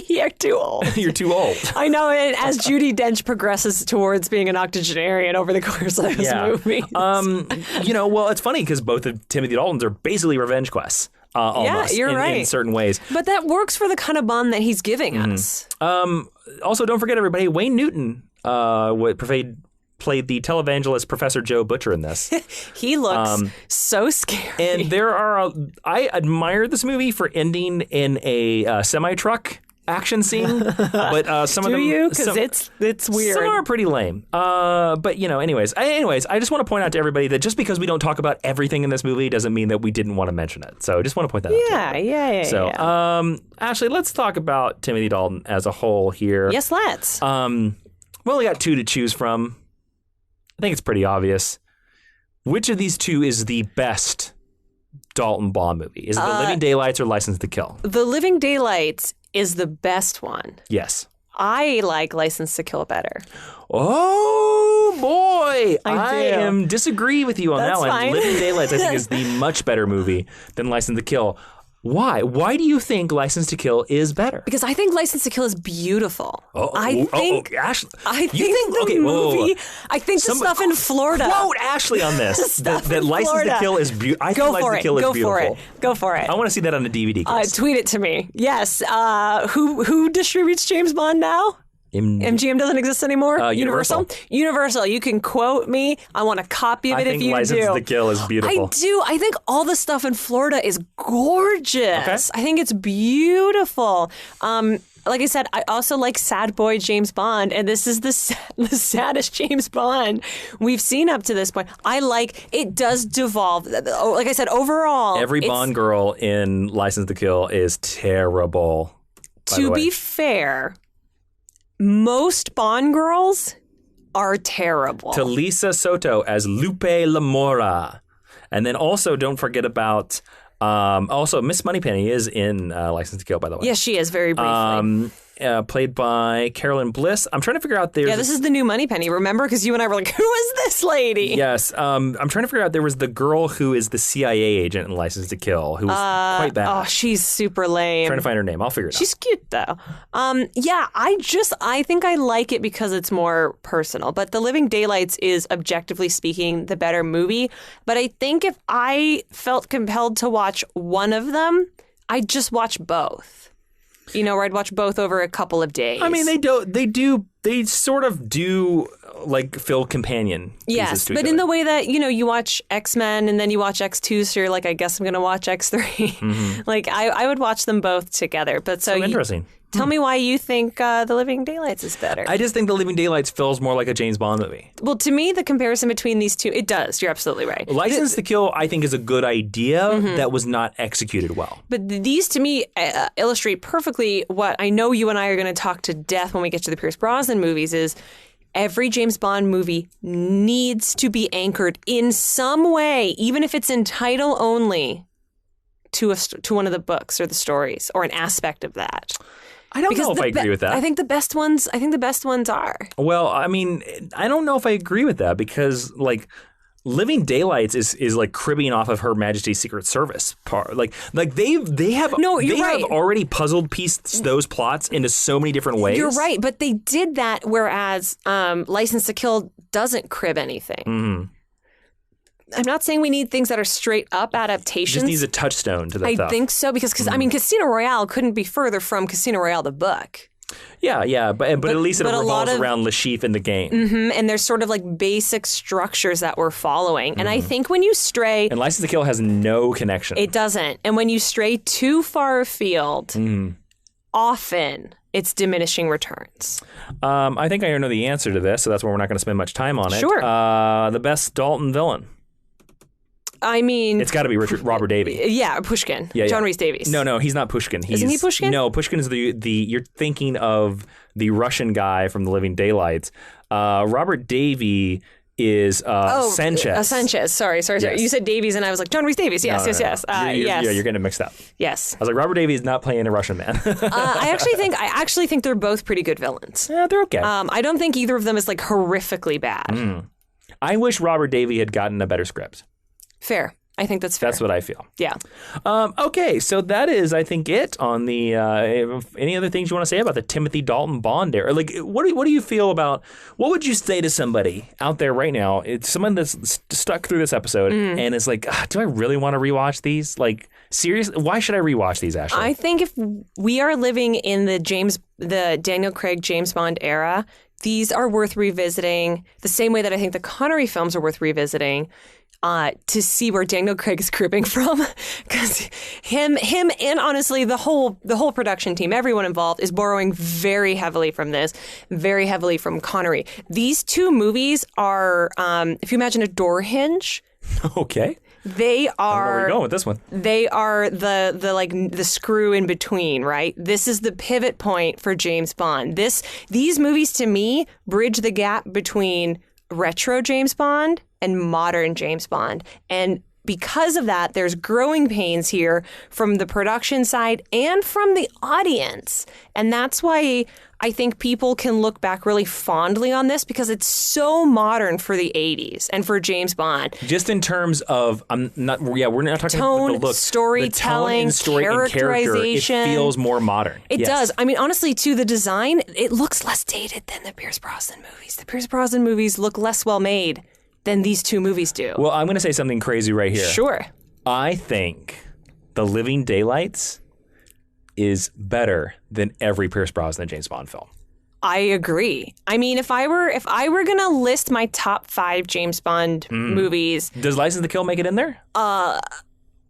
You're too old. You're too old. I know, and as Judi Dench progresses towards being an octogenarian over the course of those movies. Well, it's funny because both of Timothy Dalton's are basically revenge quests. Almost, yeah, you're right. In certain ways. But that works for the kind of Bond that he's giving us. Also, don't forget, everybody, Wayne Newton played the televangelist Professor Joe Butcher in this. He looks so scary. And I admire this movie for ending in a semi-truck action scene, but some of them... Do you? Because it's weird. Some are pretty lame. But, anyways, I just want to point out to everybody that just because we don't talk about everything in this movie doesn't mean that we didn't want to mention it. So I just want to point that out. Yeah. So, Ashley, let's talk about Timothy Dalton as a whole here. Yes, let's. We only got 2 to choose from. I think it's pretty obvious. Which of these 2 is the best Dalton Bond movie? Is it The Living Daylights or License to Kill? The Living Daylights is the best one. Yes. I like License to Kill better. Oh, boy. I am disagree with you on that one. Fine. Living Daylights, I think, is the much better movie than License to Kill. Why? Why do you think License to Kill is better? Because I think License to Kill is beautiful. Ashley. I think the movie. Whoa. I think the stuff in Florida. Quote Ashley on this. that License to Kill is beautiful. I think License to Kill is beautiful. Go for it. I want to see that on a DVD. Tweet it to me. Yes. Who distributes James Bond now? MGM doesn't exist anymore? Universal. Universal. You can quote me. I want a copy of it if you do. I think License to Kill is beautiful. I do. I think all the stuff in Florida is gorgeous. Okay. I think it's beautiful. Like I said, I also like sad boy James Bond, and this is the saddest James Bond we've seen up to this point. It does devolve. Like I said, overall. Every Bond girl in License to Kill is terrible. To be fair, most Bond girls are terrible. To Lisa Soto as Lupe Lamora. And then also don't forget about Miss Moneypenny is in License to Kill, by the way. Yes, she is, very briefly. Played by Carolyn Bliss. I'm trying to figure out this is the new Moneypenny, remember? Because you and I were like, who is this lady? Yes. I'm trying to figure out, there was the girl who is the CIA agent in License to Kill, who was quite bad. Oh, she's super lame. I'm trying to find her name. I'll figure it out. She's cute, though. I think I like it because it's more personal. But The Living Daylights is, objectively speaking, the better movie. But I think if I felt compelled to watch one of them, I'd just watch both. Where I'd watch both over a couple of days. I mean, they sort of do like fill companion pieces to each but other. In the way that, you watch X-Men and then you watch X2, so you're like, I guess I'm going to watch X3. Mm-hmm. Like, I would watch them both together. But so interesting. Tell me why you think The Living Daylights is better. I just think The Living Daylights feels more like a James Bond movie. Well, to me, the comparison between these 2, it does. You're absolutely right. License to Kill, I think, is a good idea that was not executed well. But these, to me, illustrate perfectly what I know you and I are going to talk to death when we get to the Pierce Brosnan movies is every James Bond movie needs to be anchored in some way, even if it's in title only, to one of the books or the stories or an aspect of that. I don't know if I agree with that. I think the best ones are. Well, I mean, I don't know if I agree with that because, like, Living Daylights is like cribbing off of Her Majesty's Secret Service part. Like they have already puzzled pieced those plots into so many different ways. You're right, but they did that, whereas License to Kill doesn't crib anything. Mm-hmm. I'm not saying we need things that are straight up adaptations. Just needs a touchstone to the stuff. I think so, because I mean, Casino Royale couldn't be further from Casino Royale the book. Yeah, but at least it revolves around Le Chiffre in the game. Mm-hmm, and there's sort of like basic structures that we're following. And I think when you stray... And License to Kill has no connection. It doesn't. And when you stray too far afield, often it's diminishing returns. I think I know the answer to this, so that's why we're not going to spend much time on it. Sure. The best Dalton villain. I mean... It's got to be Robert Davi. Yeah, Pushkin. Yeah. John Rhys Davies. No, he's not Pushkin. Isn't he Pushkin? No, Pushkin is the you're thinking of the Russian guy from The Living Daylights. Robert Davi is Sanchez. Sanchez. Sorry. Yes. You said Davies, and I was like, John Rhys Davies. Yes. Yes. Yes. Yeah, you're getting it mixed up. Yes. I was like, Robert Davi is not playing a Russian man. I actually think they're both pretty good villains. Yeah, they're okay. I don't think either of them is like horrifically bad. I wish Robert Davi had gotten a better script. Fair. I think that's fair. That's what I feel. Yeah. Okay, so that is, I think, it on the. Any other things you want to say about the Timothy Dalton Bond era? Like, what do you feel about? What would you say to somebody out there right now? It's someone that's stuck through this episode and is like, do I really want to rewatch these? Like, seriously, why should I rewatch these? Ashley, I think if we are living in the Daniel Craig James Bond era, these are worth revisiting the same way that I think the Connery films are worth revisiting. To see where Daniel Craig is cribbing from, because him, and honestly the whole production team, everyone involved, is borrowing very heavily from this, very heavily from Connery. These two movies are, if you imagine a door hinge, okay, they are. I don't know where you're going with this one. They are the screw in between, right? This is the pivot point for James Bond. These movies to me bridge the gap between retro James Bond and modern James Bond. And because of that, there's growing pains here from the production side and from the audience. And that's why I think people can look back really fondly on this, because it's so modern for the 80s and for James Bond. Just in terms of, we're not talking tone, about the look. storytelling, the tone and characterization. It feels more modern. It does. I mean, honestly, too, the design, it looks less dated than the Pierce Brosnan movies. The Pierce Brosnan movies look less well made than these two movies do. Well, I'm going to say something crazy right here. Sure. I think The Living Daylights is better than every Pierce Brosnan James Bond film. I agree. I mean, if I were going to list my top 5 James Bond movies, does License to Kill make it in there?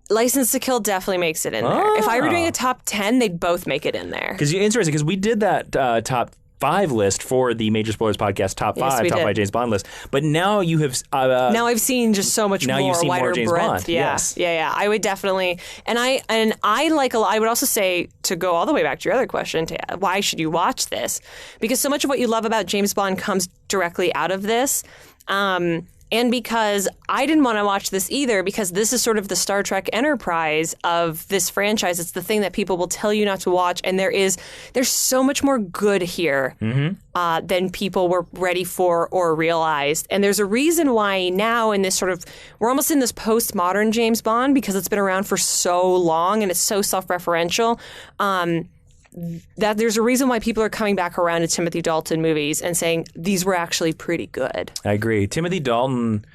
License to Kill definitely makes it in there. If I were doing a top 10, they'd both make it in there. Because you're interesting, because we did that top 5 list for the Major Spoilers Podcast top 5 James Bond list, but now you have now I've seen just so much now more you've seen wider more James breadth. Bond. Yeah. Yes. Yeah. I would definitely, and I like a lot. I would also say, to go all the way back to your other question, to why should you watch this? Because so much of what you love about James Bond comes directly out of this. And because I didn't want to watch this either, because this is sort of the Star Trek Enterprise of this franchise. It's the thing that people will tell you not to watch, and there's so much more good here than people were ready for or realized. And there's a reason why now in this we're almost in this postmodern James Bond, because it's been around for so long and it's so self-referential. That there's a reason why people are coming back around to Timothy Dalton movies and saying these were actually pretty good. I agree. Timothy Dalton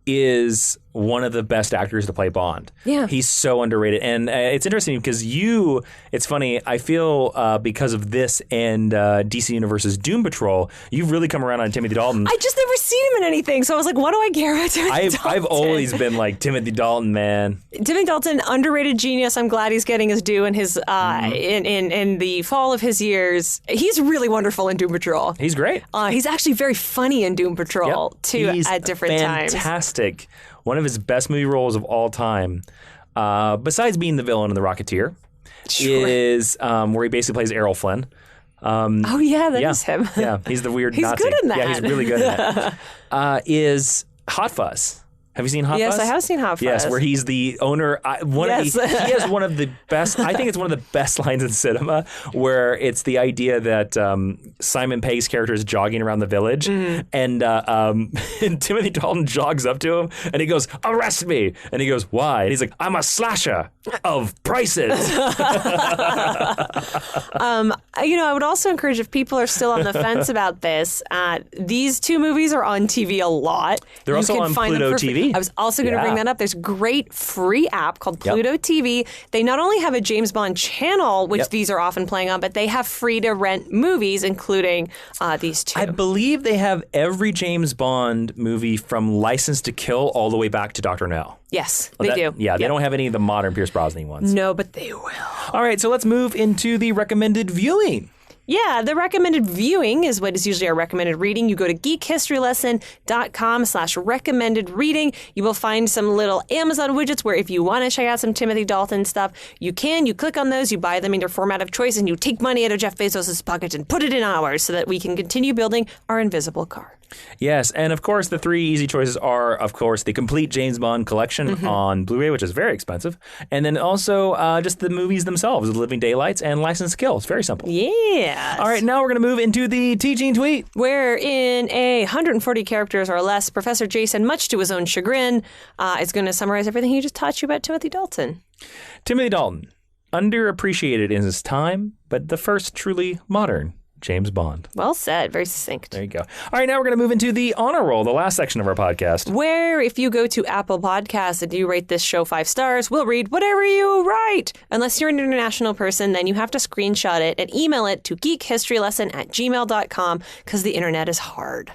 is one of the best actors to play Bond. Yeah. He's so underrated. And it's interesting because it's funny, I feel because of this and DC Universe's Doom Patrol, you've really come around on Timothy Dalton. I just never seen him in anything, so I was like, what do I care about Timothy Dalton? I've always been like, Timothy Dalton, man. Timothy Dalton, underrated genius. I'm glad he's getting his due in his in the fall of his years. He's really wonderful in Doom Patrol. He's great. He's actually very funny in Doom Patrol, too, at different times. Fantastic. One of his best movie roles of all time, besides being the villain in The Rocketeer, is where he basically plays Errol Flynn. That is him. Yeah, he's the weird he's Nazi. Good in that. Yeah, he's really good in that. Is Hot Fuzz. Have you seen Hot Fuzz? Yes, I have seen Hot Fuzz. Yes, where he's the owner. Yes. He has one of the best, I think it's one of the best lines in cinema, where it's the idea that Simon Pegg's character is jogging around the village, and Timothy Dalton jogs up to him, and he goes, "Arrest me!" And he goes, "Why?" And he's like, "I'm a slasher of prices." I would also encourage, if people are still on the fence about this, these two movies are on TV a lot. They're also on Pluto TV. I was also going to bring that up. There's a great free app called Pluto TV. They not only have a James Bond channel, which these are often playing on, but they have free to rent movies, including these two. I believe they have every James Bond movie from License to Kill all the way back to Dr. No. Yes, they do. Yeah, they don't have any of the modern Pierce Brosnan ones. No, but they will. All right, so let's move into the recommended viewing. Yeah, the recommended viewing is what is usually our recommended reading. You go to geekhistorylesson.com/recommended reading. You will find some little Amazon widgets where if you want to check out some Timothy Dalton stuff, you can. You click on those, you buy them in your format of choice, and you take money out of Jeff Bezos' pocket and put it in ours so that we can continue building our invisible car. Yes, and of course, the three easy choices are, of course, the complete James Bond collection on Blu-ray, which is very expensive, and then also just the movies themselves, The Living Daylights and License to Kill. It's very simple. Yeah. All right, now we're going to move into the teaching tweet. Where in 140 characters or less, Professor Jason, much to his own chagrin, is going to summarize everything he just taught you about Timothy Dalton. Timothy Dalton, underappreciated in his time, but the first truly modern James Bond. Well said. Very succinct. There you go. All right, now we're going to move into the honor roll, the last section of our podcast. Where if you go to Apple Podcasts and you rate this show 5 stars, we'll read whatever you write. Unless you're an international person, then you have to screenshot it and email it to geekhistorylesson@gmail.com because the internet is hard.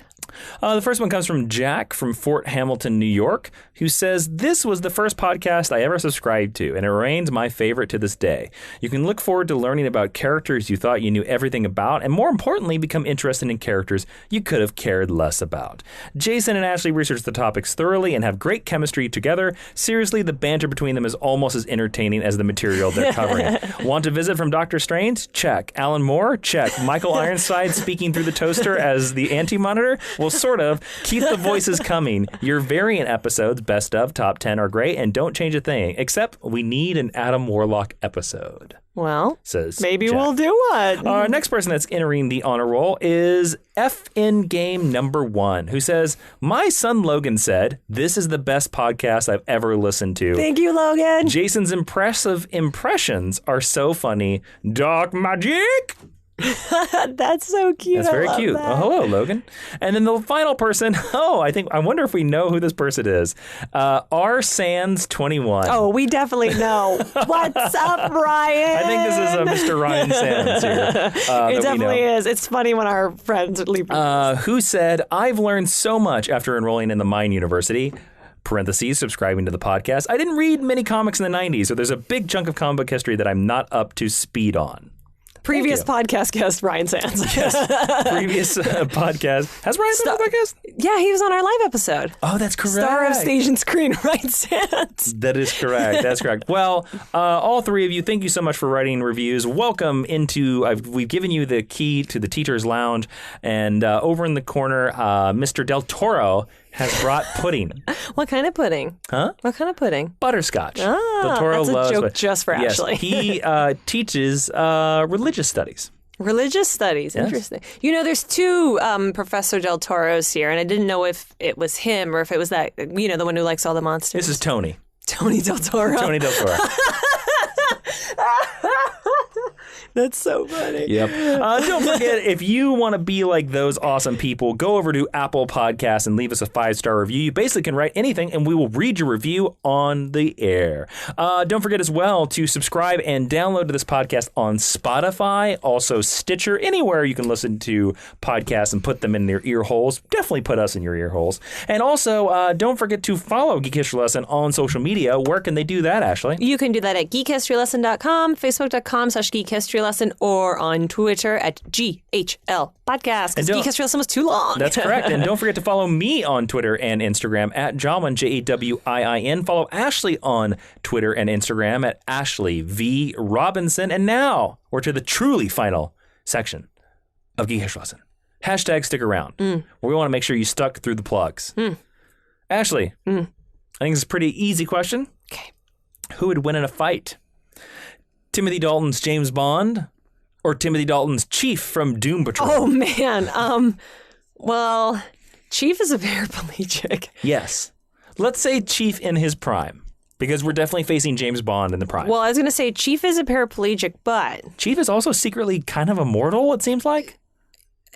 The first one comes from Jack from Fort Hamilton, New York, who says, "This was the first podcast I ever subscribed to, and it remains my favorite to this day. You can look forward to learning about characters you thought you knew everything about, and more importantly, become interested in characters you could have cared less about. Jason and Ashley research the topics thoroughly and have great chemistry together. Seriously, the banter between them is almost as entertaining as the material they're covering. Want to visit from Dr. Strange? Check. Alan Moore? Check. Michael Ironside speaking through the toaster as the anti-monitor? Well, sort of. Keep the voices coming. Your variant episodes, best of, top 10, are great, and don't change a thing. Except we need an Adam Warlock episode." Well, Says maybe Jack. we'll do one. Our next person that's entering the honor roll is FN Game number 1, who says, "My son Logan said, this is the best podcast I've ever listened to. Thank you, Logan. Jason's impressive impressions are so funny. Dark magic." That's so cute. That's very I love cute. that. Oh, hello, Logan. And then the final person. I wonder if we know who this person is. R Sands 21. Oh, we definitely know. What's up, Ryan? I think this is Mr. Ryan Sands here. It definitely is. It's funny when our friends leave. Who said, "I've learned so much after enrolling in the Mine University." Parentheses, subscribing to the podcast. "I didn't read many comics in the 90s, so there's a big chunk of comic book history that I'm not up to speed on." Previous podcast guest, Ryan Sands. Previous podcast. Has Ryan been on the podcast? Yeah, he was on our live episode. Oh, that's correct. Star of Stage and Screen, Ryan Sands. That is correct. That's correct. Well, all three of you, thank you so much for writing reviews. Welcome into, we've given you the key to the teacher's lounge, and over in the corner, Mr. Del Toro has brought pudding. What kind of pudding? Huh? What kind of pudding? Butterscotch. Ah, Del Toro that's a loves joke just for yes, Ashley. He teaches religious studies. Religious studies. Yes. Interesting. You know, there's two Professor Del Toros here, and I didn't know if it was him or if it was that, the one who likes all the monsters. This is Tony. Tony Del Toro. Tony Del Toro. That's so funny. Yep. Don't forget, if you want to be like those awesome people, go over to Apple Podcasts and leave us a 5-star review. You basically can write anything, and we will read your review on the air. Don't forget as well to subscribe and download to this podcast on Spotify, also Stitcher, anywhere you can listen to podcasts and put them in their ear holes. Definitely put us in your ear holes. And also, don't forget to follow Geek History Lesson on social media. Where can they do that, Ashley? You can do that at geekhistorylesson.com, facebook.com/geekhistorylesson, or on Twitter at GHL Podcast, because Geek History Lesson was too long. That's correct. And don't forget to follow me on Twitter and Instagram at Jawiin, Jawiin. Follow Ashley on Twitter and Instagram at Ashley V. Robinson. And now we're to the truly final section of Geek History Lesson. Hashtag stick around. Where we want to make sure you stuck through the plugs. Ashley, I think it's a pretty easy question. Okay. Who would win in a fight? Timothy Dalton's James Bond or Timothy Dalton's Chief from Doom Patrol? Oh, man. Well, Chief is a paraplegic. Yes. Let's say Chief in his prime, because we're definitely facing James Bond in the prime. Well, I was going to say Chief is a paraplegic, but... Chief is also secretly kind of immortal, it seems like.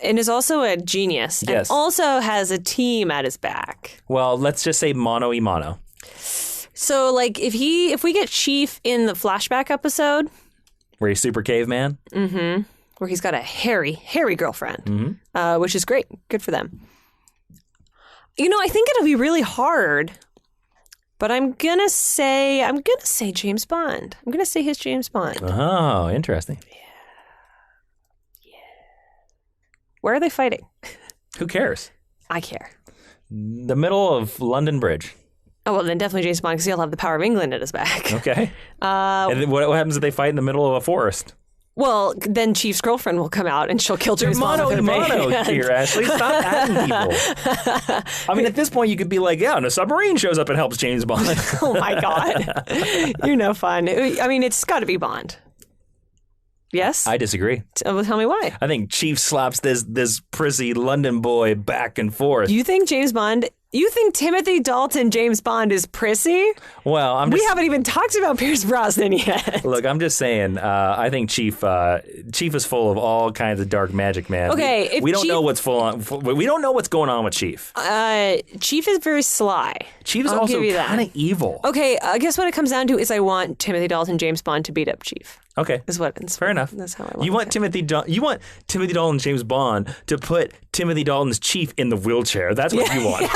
And is also a genius. Yes. And also has a team at his back. Well, let's just say mono y mono. So, like, if we get Chief in the flashback episode... Where he's super caveman? Mm-hmm. Where he's got a hairy girlfriend, which is great. Good for them. I think it'll be really hard, but I'm gonna say James Bond. I'm gonna say his James Bond. Oh, interesting. Yeah. Where are they fighting? Who cares? I care. The middle of London Bridge. Oh, well, then definitely James Bond, because he'll have the power of England at his back. Okay. And then what happens if they fight in the middle of a forest? Well, then Chief's girlfriend will come out and she'll kill James Bond with her mono band. here, Ashley. Stop adding people. I mean, at this point, you could be like, yeah, and a submarine shows up and helps James Bond. Oh, my God. You're no fun. I mean, it's got to be Bond. Yes? I disagree. Tell me why. I think Chief slaps this prissy London boy back and forth. You think Timothy Dalton James Bond is prissy? Well, we haven't even talked about Pierce Brosnan yet. Look, I'm just saying. I think Chief is full of all kinds of dark magic, man. Okay, we don't know what's we don't know what's going on with Chief. Chief is very sly. Chief is also kind of evil. Okay, I guess what it comes down to is I want Timothy Dalton James Bond to beat up Chief. Okay, fair enough. That's how I want. You want Timothy Dalton James Bond to put Timothy Dalton's Chief in the wheelchair. That's what you want.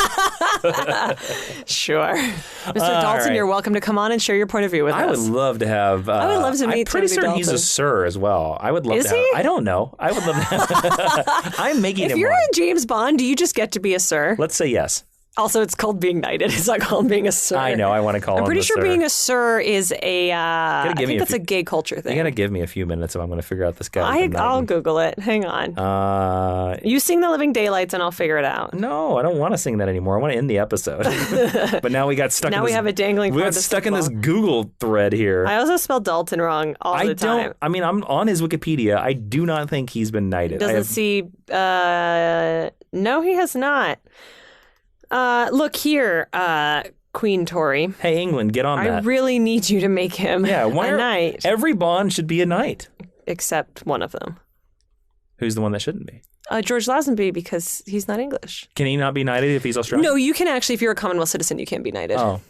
Sure, Mr. Dalton, right. You're welcome to come on and share your point of view with us. I would love to have. I would love to meet. I'm pretty Timothy certain Dalton. he's a sir as well. I would love Is to. he? I don't know. I would love to. I'm making If him. you're one. a James Bond, do you just get to be a sir? Let's say yes. Also, it's called being knighted. It's not called being a sir. I know. I want to call him. I'm pretty sure sir. being a sir is a. I think that's a gay culture thing. You gotta give me a few minutes if I'm going to figure out this guy. I'll Google it. Hang on. You sing The Living Daylights and I'll figure it out. No, I don't want to sing that anymore. I want to end the episode. But now we got stuck. Now we have it dangling. We got stuck in this Google thread here. I also spelled Dalton wrong all the time. I mean, I'm on his Wikipedia. I do not think he's been knighted. Doesn't see. No, he has not. Look here, Queen Tori. Hey, England, get on that. I really need you to make him a knight. Every Bond should be a knight. Except one of them. Who's the one that shouldn't be? George Lazenby, because he's not English. Can he not be knighted if he's Australian? No, you can actually, if you're a Commonwealth citizen, you can be knighted. Oh.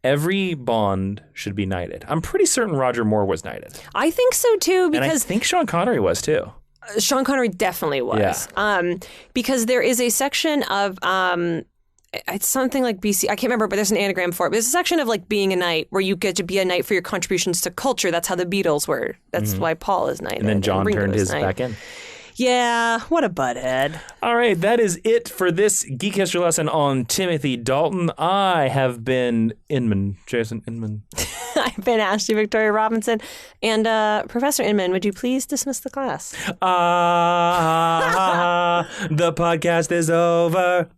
Every Bond should be knighted. I'm pretty certain Roger Moore was knighted. I think so, too, because... And I think Sean Connery was, too. Sean Connery definitely was. Yeah. Because there is a section of... it's something like BC. I can't remember, but there's an anagram for it. But there's a section of like being a knight where you get to be a knight for your contributions to culture. That's how the Beatles were. That's why Paul is knighted. And then John Ringo turned is his knight. back in. Yeah, what a butthead. All right, that is it for this Geek History lesson on Timothy Dalton. I have been Jason Inman. I've been Ashley Victoria Robinson. And Professor Inman, would you please dismiss the class? The podcast is over.